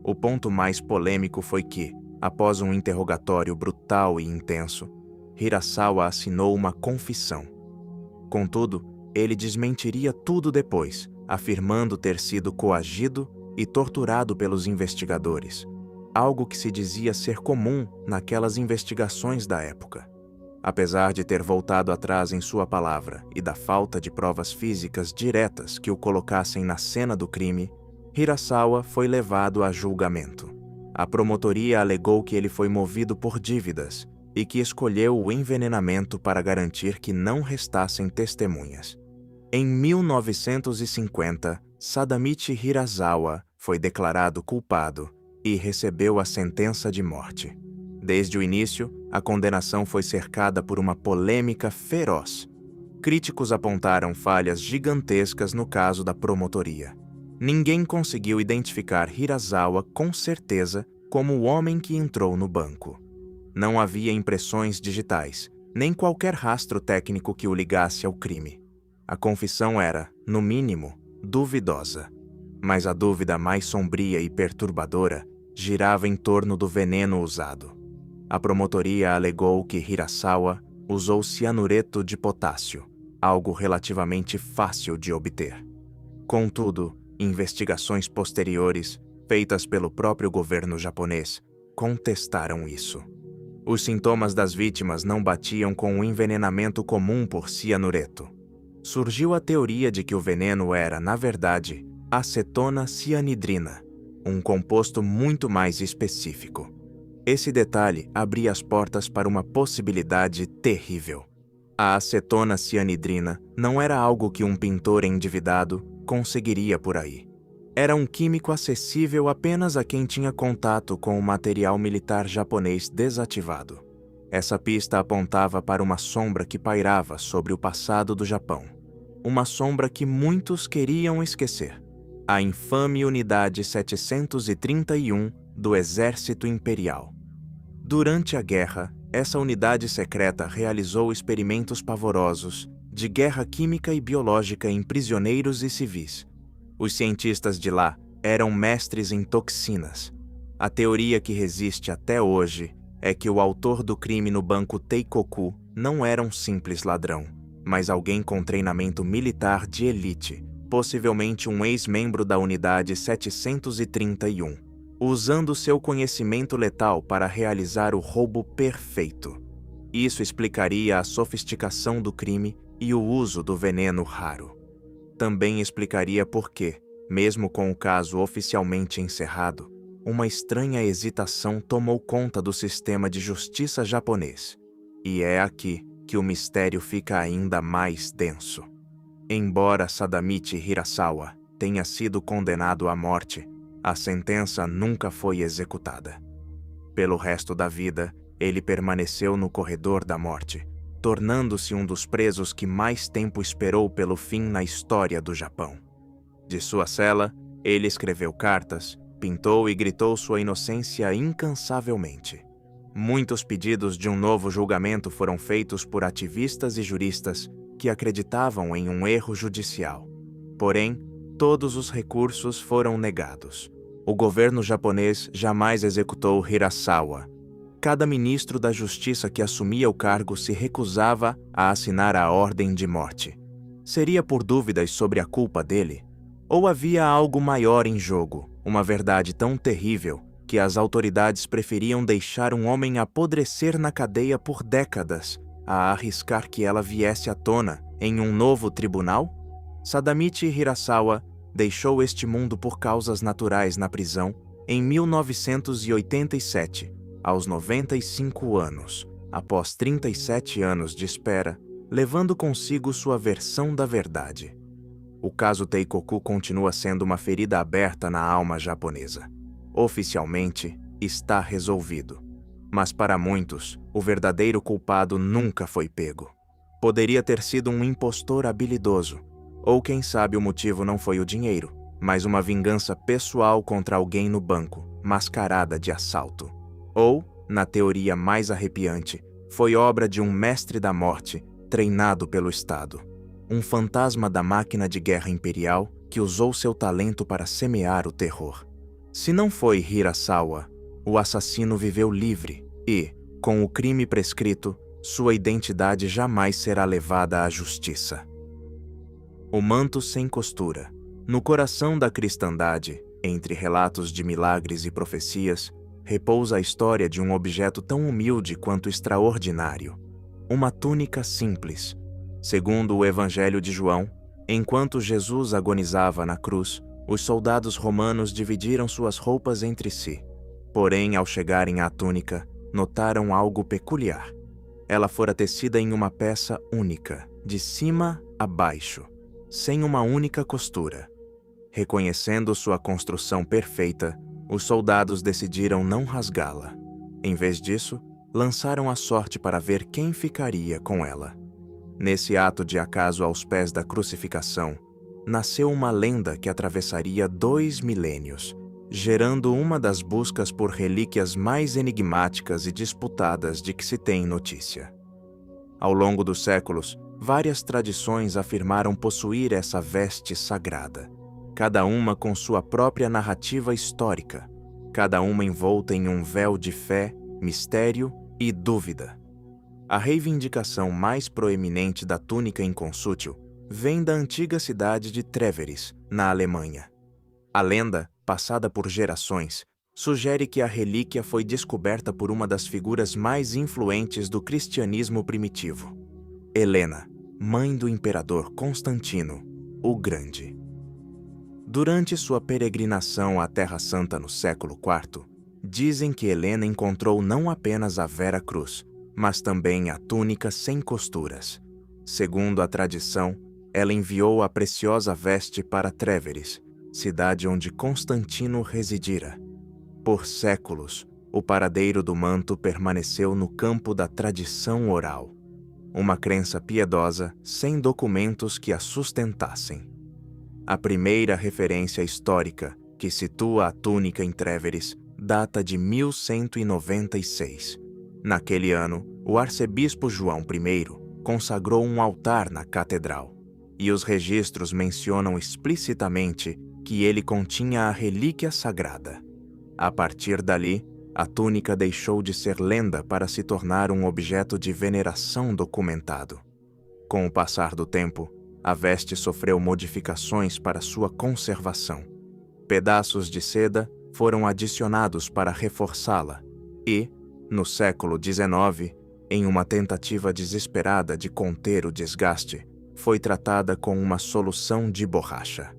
O ponto mais polêmico foi que, após um interrogatório brutal e intenso, Hirasawa assinou uma confissão. Contudo, ele desmentiria tudo depois, afirmando ter sido coagido e torturado pelos investigadores. algo que se dizia ser comum naquelas investigações da época. Apesar de ter voltado atrás em sua palavra e da falta de provas físicas diretas que o colocassem na cena do crime, Hirasawa foi levado a julgamento. A promotoria alegou que ele foi movido por dívidas e que escolheu o envenenamento para garantir que não restassem testemunhas. Em 1950, Sadamichi Hirasawa foi declarado culpado e recebeu a sentença de morte. Desde o início, a condenação foi cercada por uma polêmica feroz. Críticos apontaram falhas gigantescas no caso da promotoria. Ninguém conseguiu identificar Hirasawa com certeza como o homem que entrou no banco. Não havia impressões digitais, nem qualquer rastro técnico que o ligasse ao crime. A confissão era, no mínimo, duvidosa. Mas a dúvida mais sombria e perturbadora girava em torno do veneno usado. A promotoria alegou que Hirasawa usou cianureto de potássio, algo relativamente fácil de obter. Contudo, investigações posteriores, feitas pelo próprio governo japonês, contestaram isso. Os sintomas das vítimas não batiam com o envenenamento comum por cianureto. Surgiu a teoria de que o veneno era, na verdade, acetona cianidrina, um composto muito mais específico. Esse detalhe abria as portas para uma possibilidade terrível. A acetona cianidrina não era algo que um pintor endividado conseguiria por aí. Era um químico acessível apenas a quem tinha contato com o material militar japonês desativado. Essa pista apontava para uma sombra que pairava sobre o passado do Japão. Uma sombra que muitos queriam esquecer. A infame Unidade 731 do Exército Imperial. Durante a guerra, essa unidade secreta realizou experimentos pavorosos de guerra química e biológica em prisioneiros e civis. Os cientistas de lá eram mestres em toxinas. A teoria que resiste até hoje é que o autor do crime no banco Teikoku não era um simples ladrão, mas alguém com treinamento militar de elite, possivelmente um ex-membro da Unidade 731, usando seu conhecimento letal para realizar o roubo perfeito. Isso explicaria a sofisticação do crime e o uso do veneno raro. Também explicaria por que, mesmo com o caso oficialmente encerrado, uma estranha hesitação tomou conta do sistema de justiça japonês. E é aqui que o mistério fica ainda mais denso. Embora Sadamichi Hirasawa tenha sido condenado à morte, a sentença nunca foi executada. Pelo resto da vida, ele permaneceu no corredor da morte, tornando-se um dos presos que mais tempo esperou pelo fim na história do Japão. De sua cela, ele escreveu cartas, pintou e gritou sua inocência incansavelmente. Muitos pedidos de um novo julgamento foram feitos por ativistas e juristas que acreditavam em um erro judicial. Porém, todos os recursos foram negados. O governo japonês jamais executou Hirasawa. Cada ministro da Justiça que assumia o cargo se recusava a assinar a ordem de morte. Seria por dúvidas sobre a culpa dele? Ou havia algo maior em jogo, uma verdade tão terrível que as autoridades preferiam deixar um homem apodrecer na cadeia por décadas a arriscar que ela viesse à tona em um novo tribunal? Sadamichi Hirasawa deixou este mundo por causas naturais na prisão em 1987, aos 95 anos, após 37 anos de espera, levando consigo sua versão da verdade. O caso Teikoku continua sendo uma ferida aberta na alma japonesa. Oficialmente, está resolvido. Mas para muitos, o verdadeiro culpado nunca foi pego. Poderia ter sido um impostor habilidoso, ou quem sabe o motivo não foi o dinheiro, mas uma vingança pessoal contra alguém no banco, mascarada de assalto. Ou, na teoria mais arrepiante, foi obra de um mestre da morte treinado pelo Estado. Um fantasma da máquina de guerra imperial que usou seu talento para semear o terror. Se não foi Hirasawa, o assassino viveu livre e, com o crime prescrito, sua identidade jamais será levada à justiça. O manto sem costura. No coração da cristandade, entre relatos de milagres e profecias, repousa a história de um objeto tão humilde quanto extraordinário, uma túnica simples. Segundo o Evangelho de João, enquanto Jesus agonizava na cruz, os soldados romanos dividiram suas roupas entre si. Porém, ao chegarem à túnica, notaram algo peculiar. Ela fora tecida em uma peça única, de cima a baixo, sem uma única costura. Reconhecendo sua construção perfeita, os soldados decidiram não rasgá-la. Em vez disso, lançaram a sorte para ver quem ficaria com ela. Nesse ato de acaso aos pés da crucificação, nasceu uma lenda que atravessaria 2 milênios, gerando uma das buscas por relíquias mais enigmáticas e disputadas de que se tem notícia. Ao longo dos séculos, várias tradições afirmaram possuir essa veste sagrada, cada uma com sua própria narrativa histórica, cada uma envolta em um véu de fé, mistério e dúvida. A reivindicação mais proeminente da túnica inconsútil vem da antiga cidade de Trèveris, na Alemanha. A lenda, passada por gerações, sugere que a relíquia foi descoberta por uma das figuras mais influentes do cristianismo primitivo, Helena, mãe do imperador Constantino, o Grande. Durante sua peregrinação à Terra Santa no século IV, dizem que Helena encontrou não apenas a Vera Cruz, mas também a túnica sem costuras. Segundo a tradição, ela enviou a preciosa veste para Trèveris, cidade onde Constantino residira. Por séculos, o paradeiro do manto permaneceu no campo da tradição oral, uma crença piedosa sem documentos que a sustentassem. A primeira referência histórica que situa a túnica em Trèveris data de 1196. Naquele ano, o arcebispo João I consagrou um altar na catedral, e os registros mencionam explicitamente que ele continha a relíquia sagrada. A partir dali, a túnica deixou de ser lenda para se tornar um objeto de veneração documentado. Com o passar do tempo, a veste sofreu modificações para sua conservação. Pedaços de seda foram adicionados para reforçá-la e, no século XIX, em uma tentativa desesperada de conter o desgaste, foi tratada com uma solução de borracha.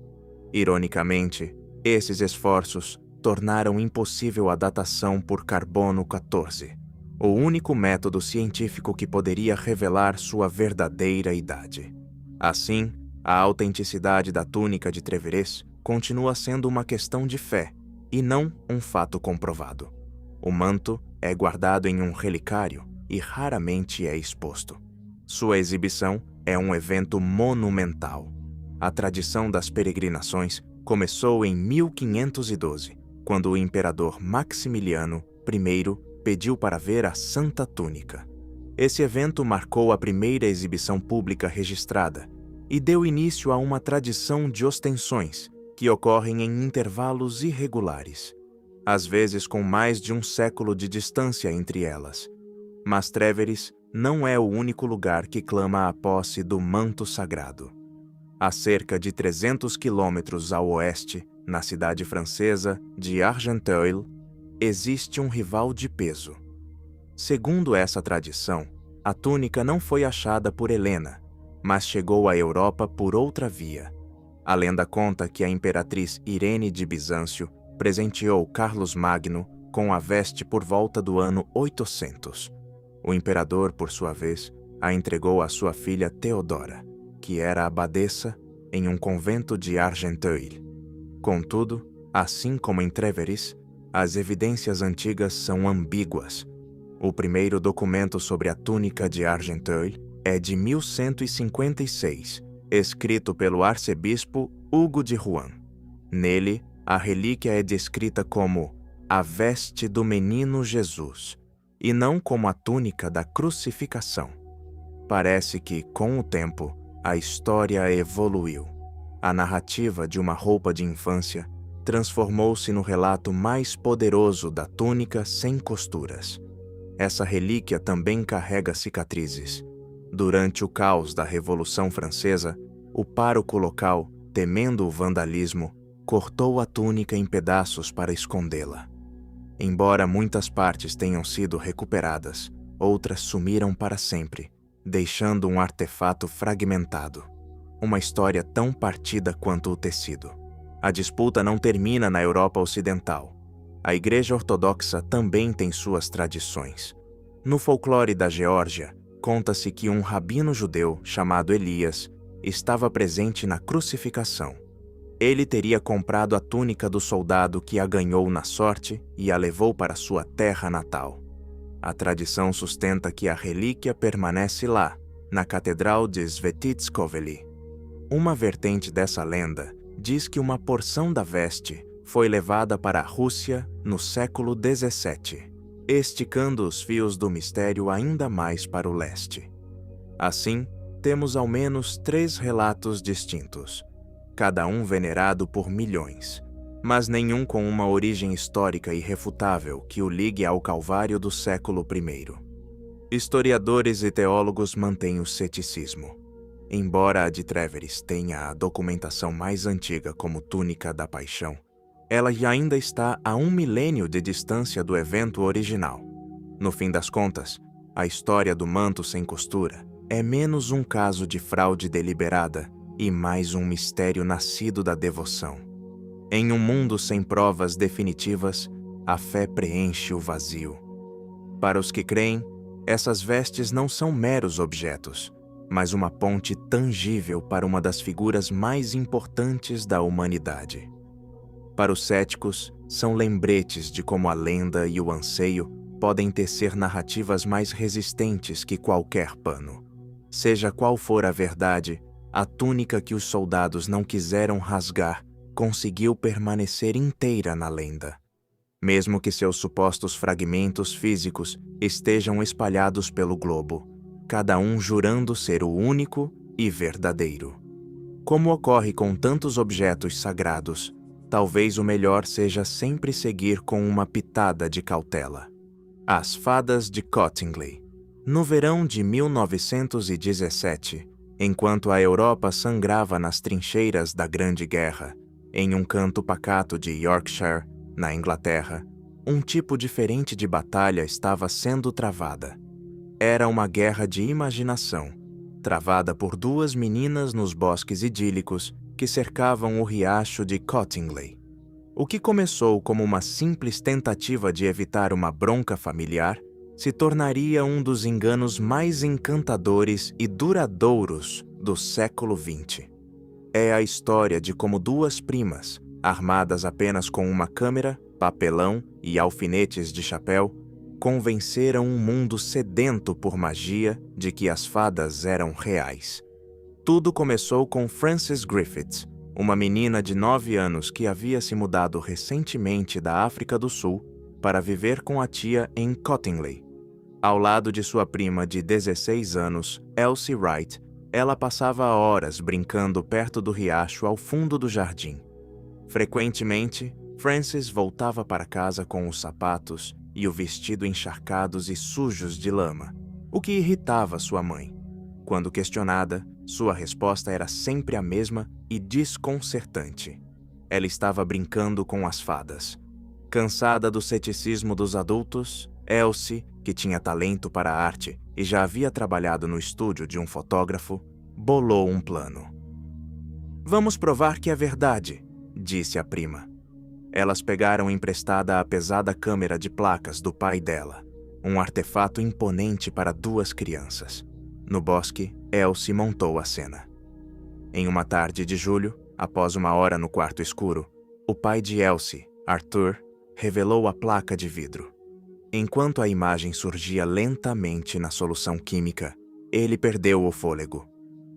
Ironicamente, esses esforços tornaram impossível a datação por carbono 14, o único método científico que poderia revelar sua verdadeira idade. Assim, a autenticidade da túnica de Trèveris continua sendo uma questão de fé, e não um fato comprovado. O manto é guardado em um relicário e raramente é exposto. Sua exibição é um evento monumental. A tradição das peregrinações começou em 1512, quando o imperador Maximiliano I pediu para ver a Santa Túnica. Esse evento marcou a primeira exibição pública registrada e deu início a uma tradição de ostensões que ocorrem em intervalos irregulares, às vezes com mais de um século de distância entre elas. Mas Trèveris não é o único lugar que clama a posse do manto sagrado. A cerca de 300 quilômetros ao oeste, na cidade francesa de Argenteuil, existe um rival de peso. Segundo essa tradição, a túnica não foi achada por Helena, mas chegou à Europa por outra via. A lenda conta que a imperatriz Irene de Bizâncio presenteou Carlos Magno com a veste por volta do ano 800. O imperador, por sua vez, a entregou à sua filha Teodora, que era abadesa em um convento de Argenteuil. Contudo, assim como em Trèveris, as evidências antigas são ambíguas. O primeiro documento sobre a túnica de Argenteuil é de 1156, escrito pelo arcebispo Hugo de Rouen. Nele, a relíquia é descrita como a veste do menino Jesus, e não como a túnica da crucificação. Parece que, com o tempo, a história evoluiu. A narrativa de uma roupa de infância transformou-se no relato mais poderoso da túnica sem costuras. Essa relíquia também carrega cicatrizes. Durante o caos da Revolução Francesa, o pároco local, temendo o vandalismo, cortou a túnica em pedaços para escondê-la. Embora muitas partes tenham sido recuperadas, outras sumiram para sempre, deixando um artefato fragmentado. Uma história tão partida quanto o tecido. A disputa não termina na Europa Ocidental. A Igreja Ortodoxa também tem suas tradições. No folclore da Geórgia, conta-se que um rabino judeu chamado Elias estava presente na crucificação. Ele teria comprado a túnica do soldado que a ganhou na sorte e a levou para sua terra natal. A tradição sustenta que a relíquia permanece lá, na Catedral de Svetitskovely. Uma vertente dessa lenda diz que uma porção da veste foi levada para a Rússia no século XVII, esticando os fios do mistério ainda mais para o leste. Assim, temos ao menos 3 relatos distintos, cada um venerado por milhões, mas nenhum com uma origem histórica irrefutável que o ligue ao Calvário do século I. Historiadores e teólogos mantêm o ceticismo. Embora a de Treveris tenha a documentação mais antiga como túnica da paixão, ela ainda está a 1 milênio de distância do evento original. No fim das contas, a história do manto sem costura é menos um caso de fraude deliberada e mais um mistério nascido da devoção. Em um mundo sem provas definitivas, a fé preenche o vazio. Para os que creem, essas vestes não são meros objetos, mas uma ponte tangível para uma das figuras mais importantes da humanidade. Para os céticos, são lembretes de como a lenda e o anseio podem tecer narrativas mais resistentes que qualquer pano. Seja qual for a verdade, a túnica que os soldados não quiseram rasgar conseguiu permanecer inteira na lenda, mesmo que seus supostos fragmentos físicos estejam espalhados pelo globo, cada um jurando ser o único e verdadeiro. Como ocorre com tantos objetos sagrados, talvez o melhor seja sempre seguir com uma pitada de cautela. As Fadas de Cottingley. No verão de 1917, enquanto a Europa sangrava nas trincheiras da Grande Guerra, em um canto pacato de Yorkshire, na Inglaterra, um tipo diferente de batalha estava sendo travada. Era uma guerra de imaginação, travada por 2 meninas nos bosques idílicos que cercavam o riacho de Cottingley. O que começou como uma simples tentativa de evitar uma bronca familiar se tornaria um dos enganos mais encantadores e duradouros do século XX. É a história de como 2 primas, armadas apenas com uma câmera, papelão e alfinetes de chapéu, convenceram um mundo sedento por magia de que as fadas eram reais. Tudo começou com Frances Griffiths, uma menina de 9 anos que havia se mudado recentemente da África do Sul para viver com a tia em Cottingley. Ao lado de sua prima de 16 anos, Elsie Wright, ela passava horas brincando perto do riacho ao fundo do jardim. Frequentemente, Frances voltava para casa com os sapatos e o vestido encharcados e sujos de lama, o que irritava sua mãe. Quando questionada, sua resposta era sempre a mesma e desconcertante. Ela estava brincando com as fadas. Cansada do ceticismo dos adultos, Elsie, que tinha talento para a arte e já havia trabalhado no estúdio de um fotógrafo, bolou um plano. "Vamos provar que é verdade", disse a prima. Elas pegaram emprestada a pesada câmera de placas do pai dela, um artefato imponente para 2 crianças. No bosque, Elsie montou a cena. Em uma tarde de julho, após 1 hora no quarto escuro, o pai de Elsie, Arthur, revelou a placa de vidro. Enquanto a imagem surgia lentamente na solução química, ele perdeu o fôlego.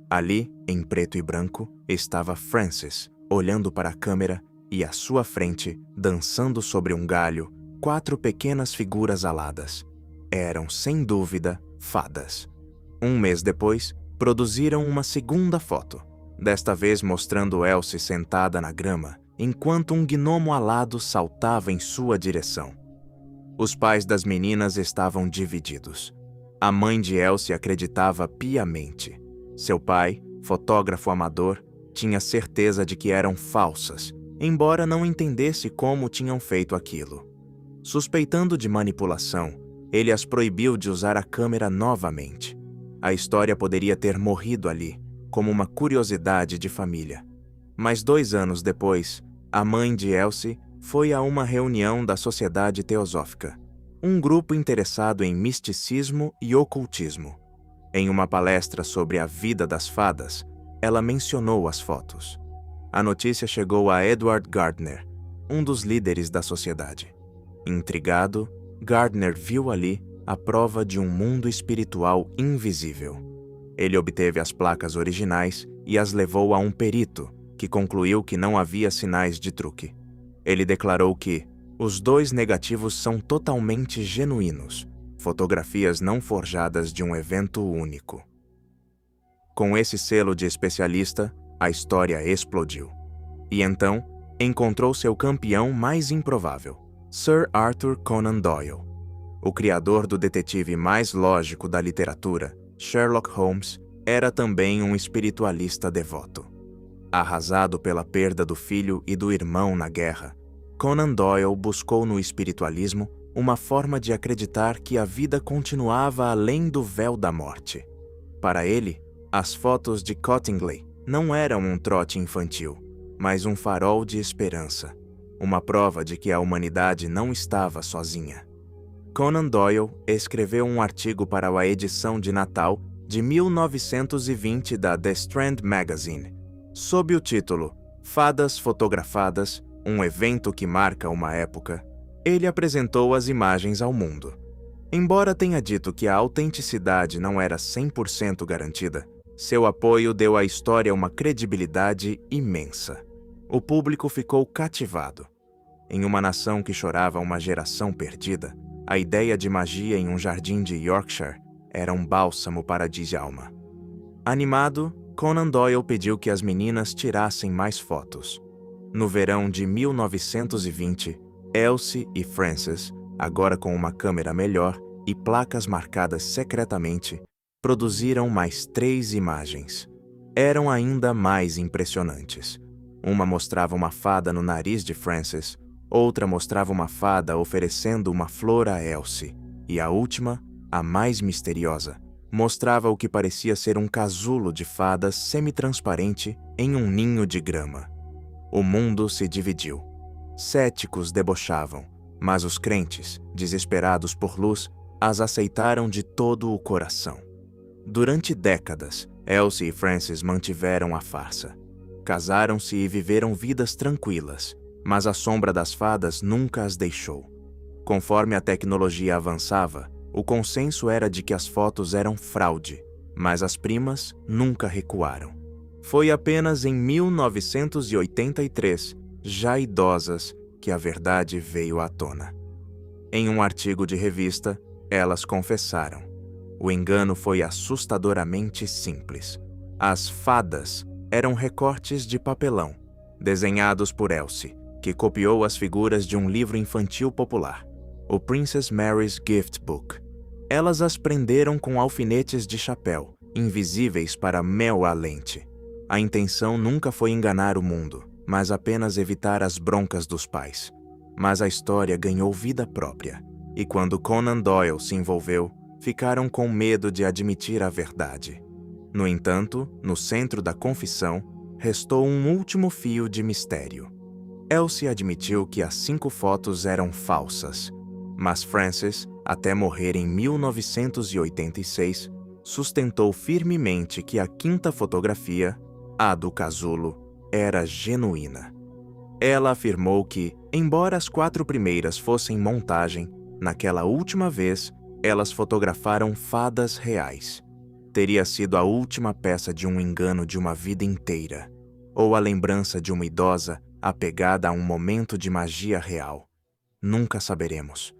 Ali, em preto e branco, estava Frances, olhando para a câmera e à sua frente, dançando sobre um galho, 4 pequenas figuras aladas. Eram, sem dúvida, fadas. 1 mês depois, produziram uma segunda foto, desta vez mostrando Elsie sentada na grama, enquanto um gnomo alado saltava em sua direção. Os pais das meninas estavam divididos. A mãe de Elsie acreditava piamente. Seu pai, fotógrafo amador, tinha certeza de que eram falsas, embora não entendesse como tinham feito aquilo. Suspeitando de manipulação, ele as proibiu de usar a câmera novamente. A história poderia ter morrido ali, como uma curiosidade de família. Mas 2 anos depois, a mãe de Elsie foi a uma reunião da Sociedade Teosófica, um grupo interessado em misticismo e ocultismo. Em uma palestra sobre a vida das fadas, ela mencionou as fotos. A notícia chegou a Edward Gardner, um dos líderes da sociedade. Intrigado, Gardner viu ali a prova de um mundo espiritual invisível. Ele obteve as placas originais e as levou a um perito, que concluiu que não havia sinais de truque. Ele declarou que os 2 negativos são totalmente genuínos, fotografias não forjadas de um evento único. Com esse selo de especialista, a história explodiu. E então, encontrou seu campeão mais improvável, Sir Arthur Conan Doyle. O criador do detetive mais lógico da literatura, Sherlock Holmes, era também um espiritualista devoto. Arrasado pela perda do filho e do irmão na guerra, Conan Doyle buscou no espiritualismo uma forma de acreditar que a vida continuava além do véu da morte. Para ele, as fotos de Cottingley não eram um trote infantil, mas um farol de esperança, uma prova de que a humanidade não estava sozinha. Conan Doyle escreveu um artigo para a edição de Natal de 1920 da The Strand Magazine, sob o título Fadas Fotografadas, um evento que marca uma época. Ele apresentou as imagens ao mundo. Embora tenha dito que a autenticidade não era 100% garantida, seu apoio deu à história uma credibilidade imensa. O público ficou cativado. Em uma nação que chorava uma geração perdida, a ideia de magia em um jardim de Yorkshire era um bálsamo para a alma. Animado, Conan Doyle pediu que as meninas tirassem mais fotos. No verão de 1920, Elsie e Frances, agora com uma câmera melhor e placas marcadas secretamente, produziram mais 3 imagens. Eram ainda mais impressionantes. Uma mostrava uma fada no nariz de Frances, outra mostrava uma fada oferecendo uma flor a Elsie, e a última, a mais misteriosa, mostrava o que parecia ser um casulo de fadas semi-transparente em um ninho de grama. O mundo se dividiu. Céticos debochavam, mas os crentes, desesperados por luz, as aceitaram de todo o coração. Durante décadas, Elsie e Frances mantiveram a farsa. Casaram-se e viveram vidas tranquilas, mas a sombra das fadas nunca as deixou. Conforme a tecnologia avançava, o consenso era de que as fotos eram fraude, mas as primas nunca recuaram. Foi apenas em 1983, já idosas, que a verdade veio à tona. Em um artigo de revista, elas confessaram. O engano foi assustadoramente simples. As fadas eram recortes de papelão, desenhados por Elsie, que copiou as figuras de um livro infantil popular, o Princess Mary's Gift Book. Elas as prenderam com alfinetes de chapéu, invisíveis para Mel à lente. A intenção nunca foi enganar o mundo, mas apenas evitar as broncas dos pais. Mas a história ganhou vida própria, e quando Conan Doyle se envolveu, ficaram com medo de admitir a verdade. No entanto, no centro da confissão, restou um último fio de mistério. Elsie admitiu que as 5 fotos eram falsas, mas Frances, até morrer em 1986, sustentou firmemente que a 5ª fotografia, a do casulo, era genuína. Ela afirmou que, embora as 4 primeiras fossem montagem, naquela última vez, elas fotografaram fadas reais. Teria sido a última peça de um engano de uma vida inteira, ou a lembrança de uma idosa apegada a um momento de magia real. Nunca saberemos.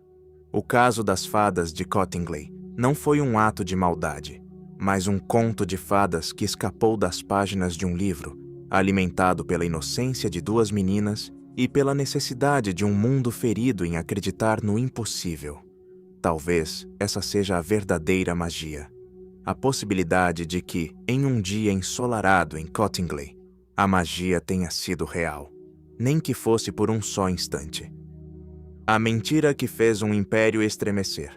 O caso das fadas de Cottingley não foi um ato de maldade, mas um conto de fadas que escapou das páginas de um livro, alimentado pela inocência de 2 meninas e pela necessidade de um mundo ferido em acreditar no impossível. Talvez essa seja a verdadeira magia. A possibilidade de que, em um dia ensolarado em Cottingley, a magia tenha sido real, nem que fosse por um só instante. A mentira que fez um império estremecer.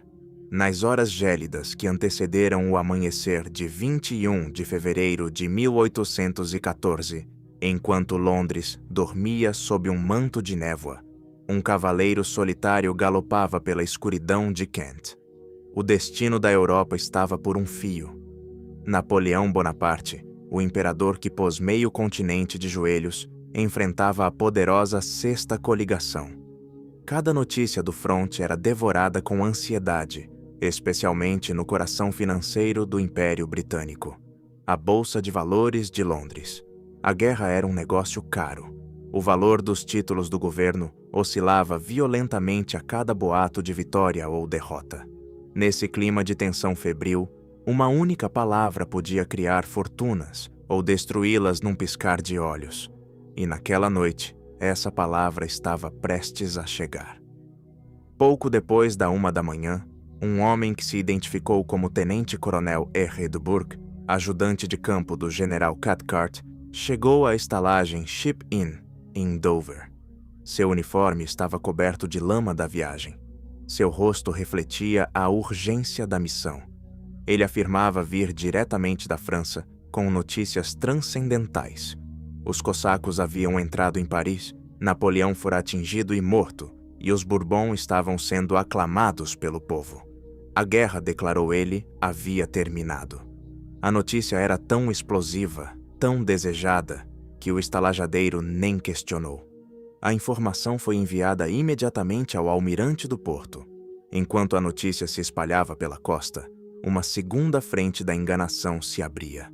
Nas horas gélidas que antecederam o amanhecer de 21 de fevereiro de 1814, enquanto Londres dormia sob um manto de névoa, um cavaleiro solitário galopava pela escuridão de Kent. O destino da Europa estava por um fio. Napoleão Bonaparte, o imperador que pôs meio continente de joelhos, enfrentava a poderosa Sexta Coligação. Cada notícia do fronte era devorada com ansiedade, especialmente no coração financeiro do Império Britânico, a Bolsa de Valores de Londres. A guerra era um negócio caro. O valor dos títulos do governo oscilava violentamente a cada boato de vitória ou derrota. Nesse clima de tensão febril, uma única palavra podia criar fortunas ou destruí-las num piscar de olhos. E naquela noite, essa palavra estava prestes a chegar. Pouco depois da 1 da manhã, um homem que se identificou como Tenente-Coronel R. de Burgh, ajudante de campo do General Cathcart, chegou à estalagem Ship Inn, em Dover. Seu uniforme estava coberto de lama da viagem. Seu rosto refletia a urgência da missão. Ele afirmava vir diretamente da França com notícias transcendentais. Os cossacos haviam entrado em Paris, Napoleão fora atingido e morto, e os Bourbon estavam sendo aclamados pelo povo. A guerra, declarou ele, havia terminado. A notícia era tão explosiva, tão desejada, que o estalajadeiro nem questionou. A informação foi enviada imediatamente ao almirante do porto. Enquanto a notícia se espalhava pela costa, uma segunda frente da enganação se abria.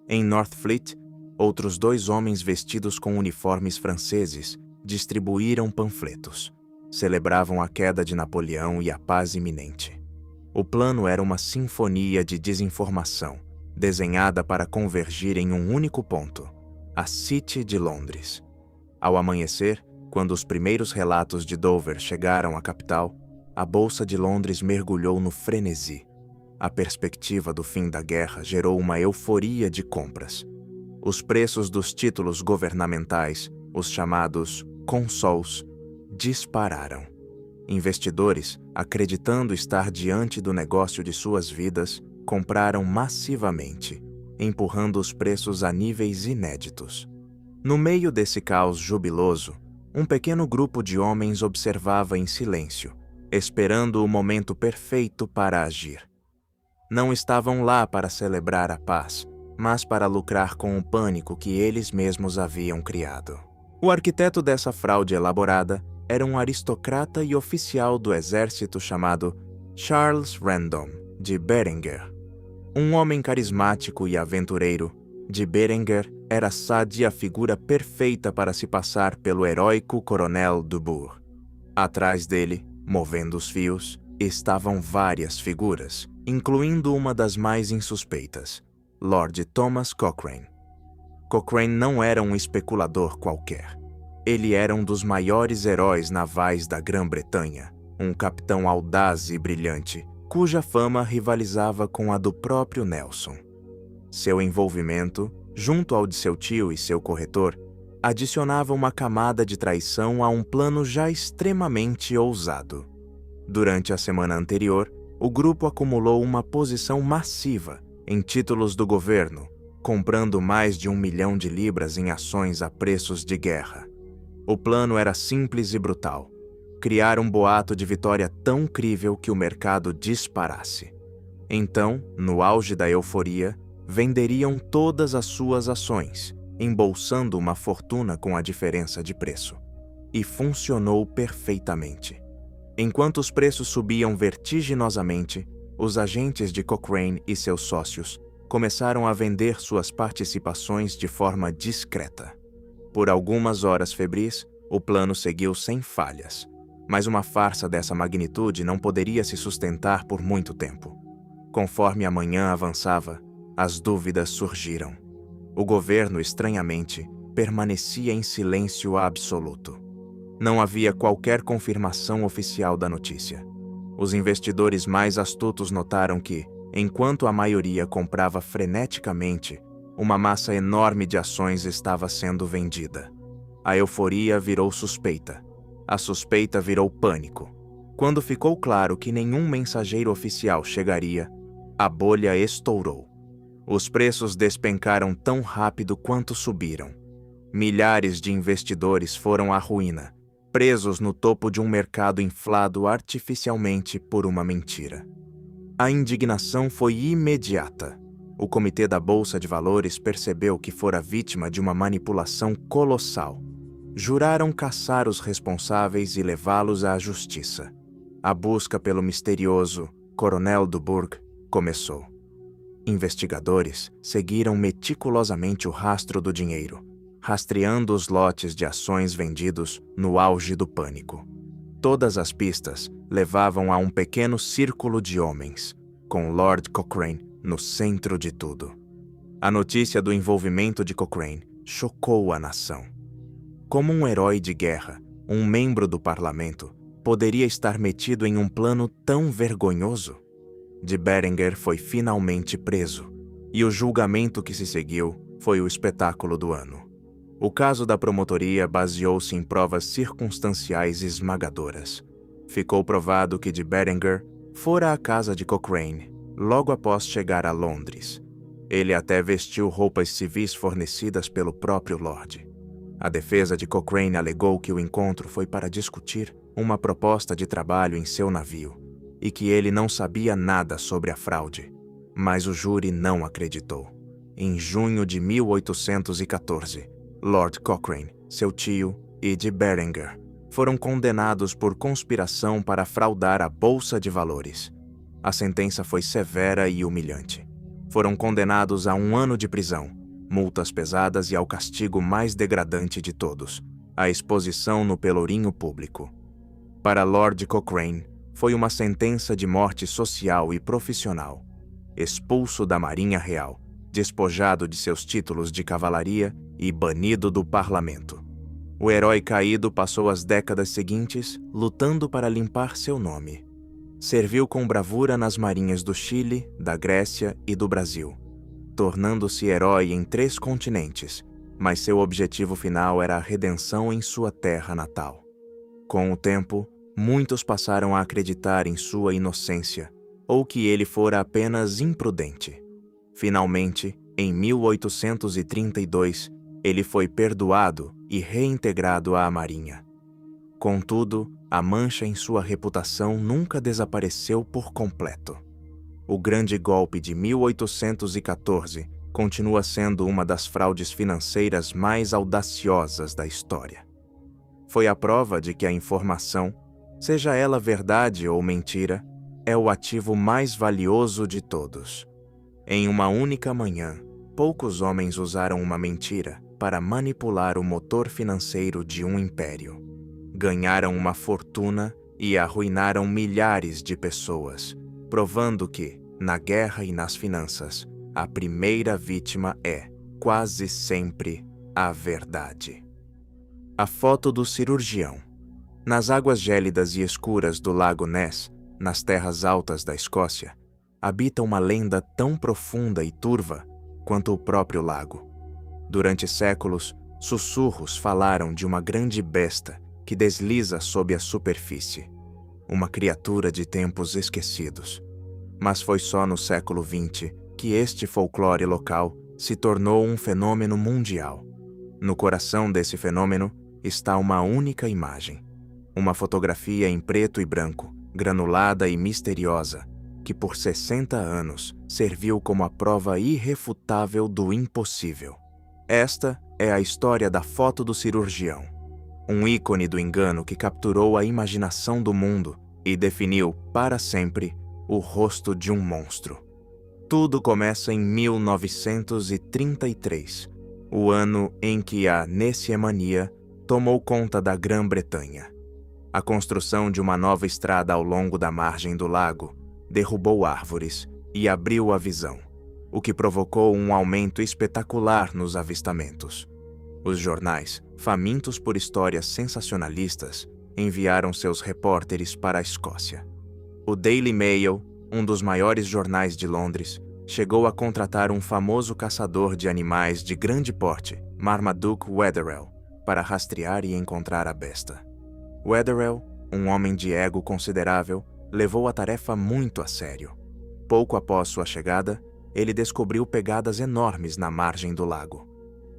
Em Northfleet, outros 2 homens vestidos com uniformes franceses distribuíram panfletos. Celebravam a queda de Napoleão e a paz iminente. O plano era uma sinfonia de desinformação, desenhada para convergir em um único ponto: a City de Londres. Ao amanhecer, quando os primeiros relatos de Dover chegaram à capital, a Bolsa de Londres mergulhou no frenesi. A perspectiva do fim da guerra gerou uma euforia de compras. Os preços dos títulos governamentais, os chamados consols, dispararam. Investidores, acreditando estar diante do negócio de suas vidas, compraram massivamente, empurrando os preços a níveis inéditos. No meio desse caos jubiloso, um pequeno grupo de homens observava em silêncio, esperando o momento perfeito para agir. Não estavam lá para celebrar a paz, mas para lucrar com o pânico que eles mesmos haviam criado. O arquiteto dessa fraude elaborada era um aristocrata e oficial do exército chamado Charles Random, de Berenguer. Um homem carismático e aventureiro, de Berenguer era Sade a figura perfeita para se passar pelo heróico coronel Dubourg. Atrás dele, movendo os fios, estavam várias figuras, incluindo uma das mais insuspeitas, Lord Thomas Cochrane. Cochrane não era um especulador qualquer. Ele era um dos maiores heróis navais da Grã-Bretanha, um capitão audaz e brilhante, cuja fama rivalizava com a do próprio Nelson. Seu envolvimento, junto ao de seu tio e seu corretor, adicionava uma camada de traição a um plano já extremamente ousado. Durante a semana anterior, o grupo acumulou uma posição massiva em títulos do governo, comprando mais de 1 milhão de libras em ações a preços de guerra. O plano era simples e brutal: criar um boato de vitória tão crível que o mercado disparasse. Então, no auge da euforia, venderiam todas as suas ações, embolsando uma fortuna com a diferença de preço. E funcionou perfeitamente. Enquanto os preços subiam vertiginosamente, os agentes de Cochrane e seus sócios começaram a vender suas participações de forma discreta. Por algumas horas febris, o plano seguiu sem falhas, mas uma farsa dessa magnitude não poderia se sustentar por muito tempo. Conforme a manhã avançava, as dúvidas surgiram. O governo, estranhamente, permanecia em silêncio absoluto. Não havia qualquer confirmação oficial da notícia. Os investidores mais astutos notaram que, enquanto a maioria comprava freneticamente, uma massa enorme de ações estava sendo vendida. A euforia virou suspeita. A suspeita virou pânico. Quando ficou claro que nenhum mensageiro oficial chegaria, a bolha estourou. Os preços despencaram tão rápido quanto subiram. Milhares de investidores foram à ruína, presos no topo de um mercado inflado artificialmente por uma mentira. A indignação foi imediata. O comitê da Bolsa de Valores percebeu que fora vítima de uma manipulação colossal. Juraram caçar os responsáveis e levá-los à justiça. A busca pelo misterioso Coronel Dubourg começou. Investigadores seguiram meticulosamente o rastro do dinheiro, rastreando os lotes de ações vendidos no auge do pânico. Todas as pistas levavam a um pequeno círculo de homens, com Lord Cochrane no centro de tudo. A notícia do envolvimento de Cochrane chocou a nação. Como um herói de guerra, um membro do parlamento poderia estar metido em um plano tão vergonhoso? De Berenger foi finalmente preso, e o julgamento que se seguiu foi o espetáculo do ano. O caso da promotoria baseou-se em provas circunstanciais esmagadoras. Ficou provado que de Berenger fora à casa de Cochrane logo após chegar a Londres. Ele até vestiu roupas civis fornecidas pelo próprio Lorde. A defesa de Cochrane alegou que o encontro foi para discutir uma proposta de trabalho em seu navio e que ele não sabia nada sobre a fraude, mas o júri não acreditou. Em junho de 1814, Lord Cochrane, seu tio e de Berenger foram condenados por conspiração para fraudar a Bolsa de Valores. A sentença foi severa e humilhante. Foram condenados a 1 ano de prisão, multas pesadas e ao castigo mais degradante de todos, a exposição no pelourinho público. Para Lord Cochrane, foi uma sentença de morte social e profissional. Expulso da Marinha Real, despojado de seus títulos de cavalaria e banido do parlamento. O herói caído passou as décadas seguintes lutando para limpar seu nome. Serviu com bravura nas marinhas do Chile, da Grécia e do Brasil, tornando-se herói em 3 continentes, mas seu objetivo final era a redenção em sua terra natal. Com o tempo, muitos passaram a acreditar em sua inocência, ou que ele fora apenas imprudente. Finalmente, em 1832, ele foi perdoado e reintegrado à Marinha. Contudo, a mancha em sua reputação nunca desapareceu por completo. O grande golpe de 1814 continua sendo uma das fraudes financeiras mais audaciosas da história. Foi a prova de que a informação, seja ela verdade ou mentira, é o ativo mais valioso de todos. Em uma única manhã, poucos homens usaram uma mentira para manipular o motor financeiro de um império. Ganharam uma fortuna e arruinaram milhares de pessoas, provando que, na guerra e nas finanças, a primeira vítima é, quase sempre, a verdade. A foto do cirurgião. Nas águas gélidas e escuras do Lago Ness, nas terras altas da Escócia, habita uma lenda tão profunda e turva quanto o próprio lago. Durante séculos, sussurros falaram de uma grande besta que desliza sob a superfície, uma criatura de tempos esquecidos. Mas foi só no século XX que este folclore local se tornou um fenômeno mundial. No coração desse fenômeno está uma única imagem, uma fotografia em preto e branco, granulada e misteriosa, que por 60 anos serviu como a prova irrefutável do impossível. Esta é a história da foto do cirurgião, um ícone do engano que capturou a imaginação do mundo e definiu, para sempre, o rosto de um monstro. Tudo começa em 1933, o ano em que a Nessiemania tomou conta da Grã-Bretanha. A construção de uma nova estrada ao longo da margem do lago derrubou árvores e abriu a visão, o que provocou um aumento espetacular nos avistamentos. Os jornais, famintos por histórias sensacionalistas, enviaram seus repórteres para a Escócia. O Daily Mail, um dos maiores jornais de Londres, chegou a contratar um famoso caçador de animais de grande porte, Marmaduke Wetherell, para rastrear e encontrar a besta. Wetherell, um homem de ego considerável, levou a tarefa muito a sério. Pouco após sua chegada, ele descobriu pegadas enormes na margem do lago.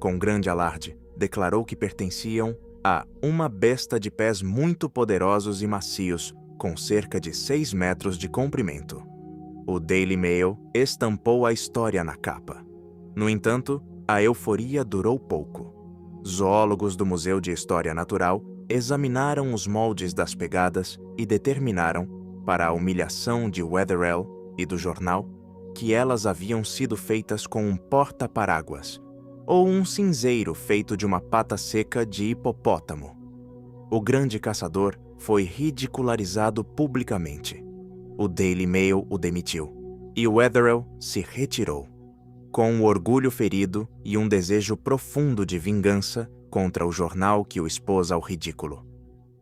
Com grande alarde, declarou que pertenciam a uma besta de pés muito poderosos e macios, com cerca de 6 metros de comprimento. O Daily Mail estampou a história na capa. No entanto, a euforia durou pouco. Zoólogos do Museu de História Natural examinaram os moldes das pegadas e determinaram, para a humilhação de Wetherell e do jornal, que elas haviam sido feitas com um porta-paráguas, ou um cinzeiro feito de uma pata seca de hipopótamo. O grande caçador foi ridicularizado publicamente. O Daily Mail o demitiu, e Wetherell se retirou, com o orgulho ferido e um desejo profundo de vingança contra o jornal que o expôs ao ridículo.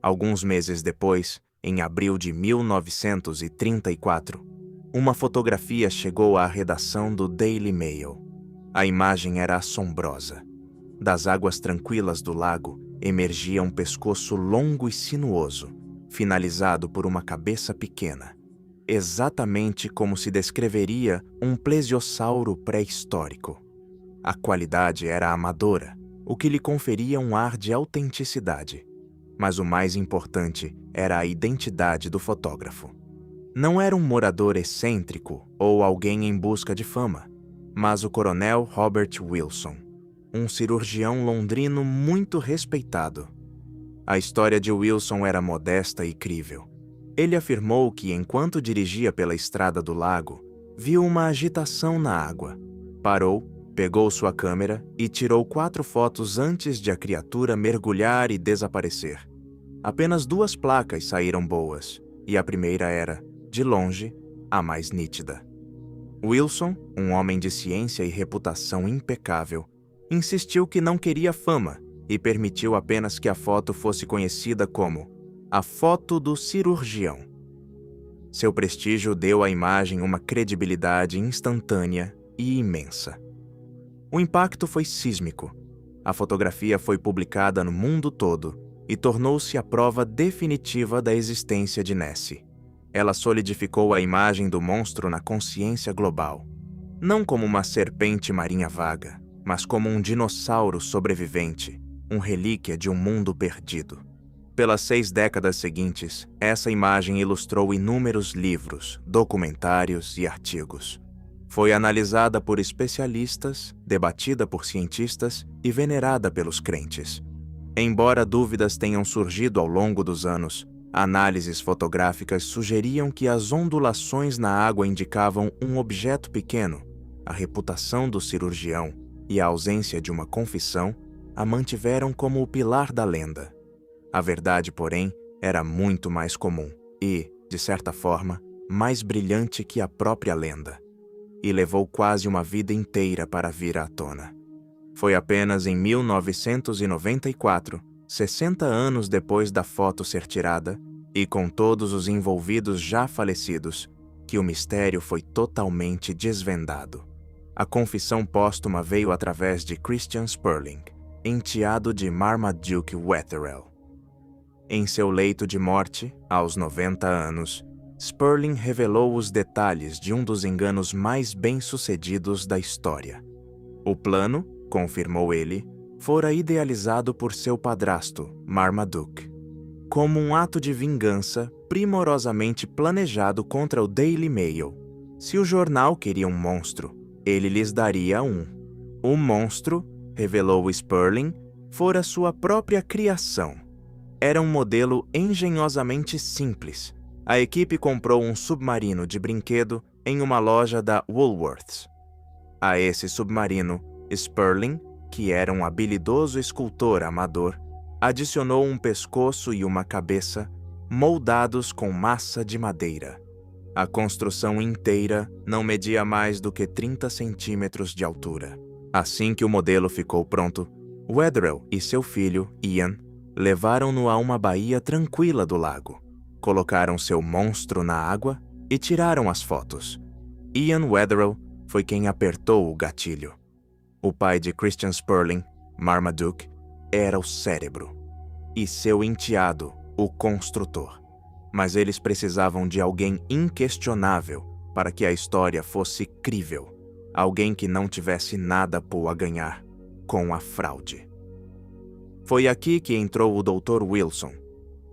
Alguns meses depois, em abril de 1934, uma fotografia chegou à redação do Daily Mail. A imagem era assombrosa. Das águas tranquilas do lago emergia um pescoço longo e sinuoso, finalizado por uma cabeça pequena, exatamente como se descreveria um plesiosauro pré-histórico. A qualidade era amadora, o que lhe conferia um ar de autenticidade. Mas o mais importante era a identidade do fotógrafo. Não era um morador excêntrico ou alguém em busca de fama, mas o coronel Robert Wilson, um cirurgião londrino muito respeitado. A história de Wilson era modesta e crível. Ele afirmou que, enquanto dirigia pela estrada do lago, viu uma agitação na água. Parou, pegou sua câmera e tirou 4 fotos antes de a criatura mergulhar e desaparecer. Apenas 2 placas saíram boas, e a primeira era, de longe, a mais nítida. Wilson, um homem de ciência e reputação impecável, insistiu que não queria fama e permitiu apenas que a foto fosse conhecida como a foto do cirurgião. Seu prestígio deu à imagem uma credibilidade instantânea e imensa. O impacto foi sísmico. A fotografia foi publicada no mundo todo e tornou-se a prova definitiva da existência de Nessie. Ela solidificou a imagem do monstro na consciência global, não como uma serpente marinha vaga, mas como um dinossauro sobrevivente, um relíquia de um mundo perdido. Pelas 6 décadas seguintes, essa imagem ilustrou inúmeros livros, documentários e artigos. Foi analisada por especialistas, debatida por cientistas e venerada pelos crentes. Embora dúvidas tenham surgido ao longo dos anos, análises fotográficas sugeriam que as ondulações na água indicavam um objeto pequeno. A reputação do cirurgião e a ausência de uma confissão a mantiveram como o pilar da lenda. A verdade, porém, era muito mais comum e, de certa forma, mais brilhante que a própria lenda, e levou quase uma vida inteira para vir à tona. Foi apenas em 1994, 60 anos depois da foto ser tirada, e com todos os envolvidos já falecidos, que o mistério foi totalmente desvendado. A confissão póstuma veio através de Christian Sperling, enteado de Marmaduke Wetherell. Em seu leito de morte, aos 90 anos, Sperling revelou os detalhes de um dos enganos mais bem-sucedidos da história. O plano, confirmou ele, fora idealizado por seu padrasto, Marmaduke, como um ato de vingança primorosamente planejado contra o Daily Mail. Se o jornal queria um monstro, ele lhes daria um. O monstro, revelou Sperling, fora sua própria criação. Era um modelo engenhosamente simples. A equipe comprou um submarino de brinquedo em uma loja da Woolworths. A esse submarino, Sperling, que era um habilidoso escultor amador, adicionou um pescoço e uma cabeça moldados com massa de madeira. A construção inteira não media mais do que 30 centímetros de altura. Assim que o modelo ficou pronto, Wetherell e seu filho, Ian, levaram-no a uma baía tranquila do lago. Colocaram seu monstro na água e tiraram as fotos. Ian Wetherell foi quem apertou o gatilho. O pai de Christian Sperling, Marmaduke, era o cérebro. E seu enteado, o construtor. Mas eles precisavam de alguém inquestionável para que a história fosse crível. Alguém que não tivesse nada a ganhar com a fraude. Foi aqui que entrou o Dr. Wilson.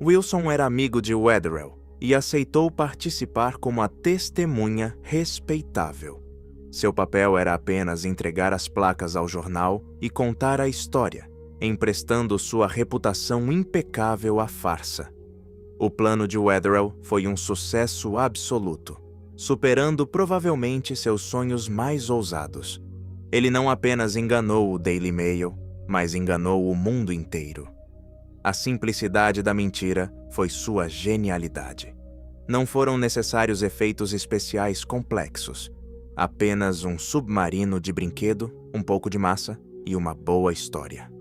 Wilson era amigo de Wetherell e aceitou participar como a testemunha respeitável. Seu papel era apenas entregar as placas ao jornal e contar a história, emprestando sua reputação impecável à farsa. O plano de Wetherell foi um sucesso absoluto, superando provavelmente seus sonhos mais ousados. Ele não apenas enganou o Daily Mail, mas enganou o mundo inteiro. A simplicidade da mentira foi sua genialidade. Não foram necessários efeitos especiais complexos, apenas um submarino de brinquedo, um pouco de massa e uma boa história.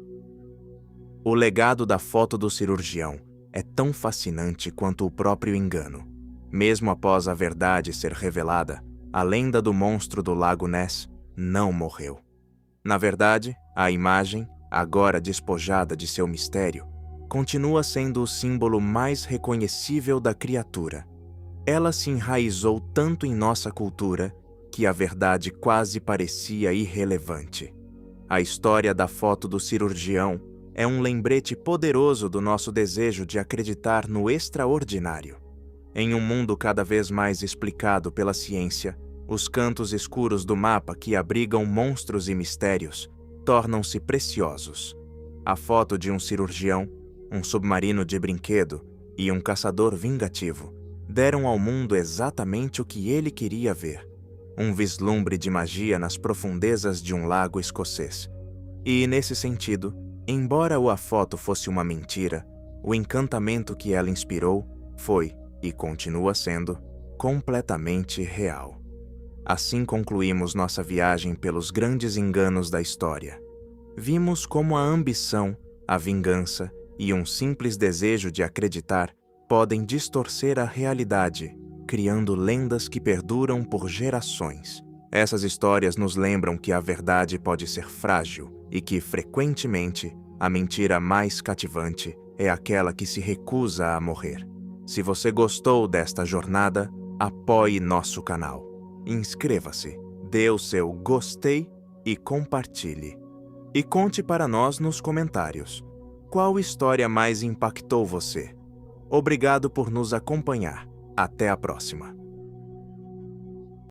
O legado da foto do cirurgião é tão fascinante quanto o próprio engano. Mesmo após a verdade ser revelada, a lenda do monstro do Lago Ness não morreu. Na verdade, a imagem, agora despojada de seu mistério, continua sendo o símbolo mais reconhecível da criatura. Ela se enraizou tanto em nossa cultura que a verdade quase parecia irrelevante. A história da foto do cirurgião é um lembrete poderoso do nosso desejo de acreditar no extraordinário. Em um mundo cada vez mais explicado pela ciência, os cantos escuros do mapa que abrigam monstros e mistérios tornam-se preciosos. A foto de um cirurgião, um submarino de brinquedo e um caçador vingativo deram ao mundo exatamente o que ele queria ver: um vislumbre de magia nas profundezas de um lago escocês. E, nesse sentido, embora a foto fosse uma mentira, o encantamento que ela inspirou foi, e continua sendo, completamente real. Assim concluímos nossa viagem pelos grandes enganos da história. Vimos como a ambição, a vingança e um simples desejo de acreditar podem distorcer a realidade, criando lendas que perduram por gerações. Essas histórias nos lembram que a verdade pode ser frágil e que, frequentemente, a mentira mais cativante é aquela que se recusa a morrer. Se você gostou desta jornada, apoie nosso canal. Inscreva-se, dê o seu gostei e compartilhe. E conte para nós nos comentários: qual história mais impactou você? Obrigado por nos acompanhar. Até a próxima.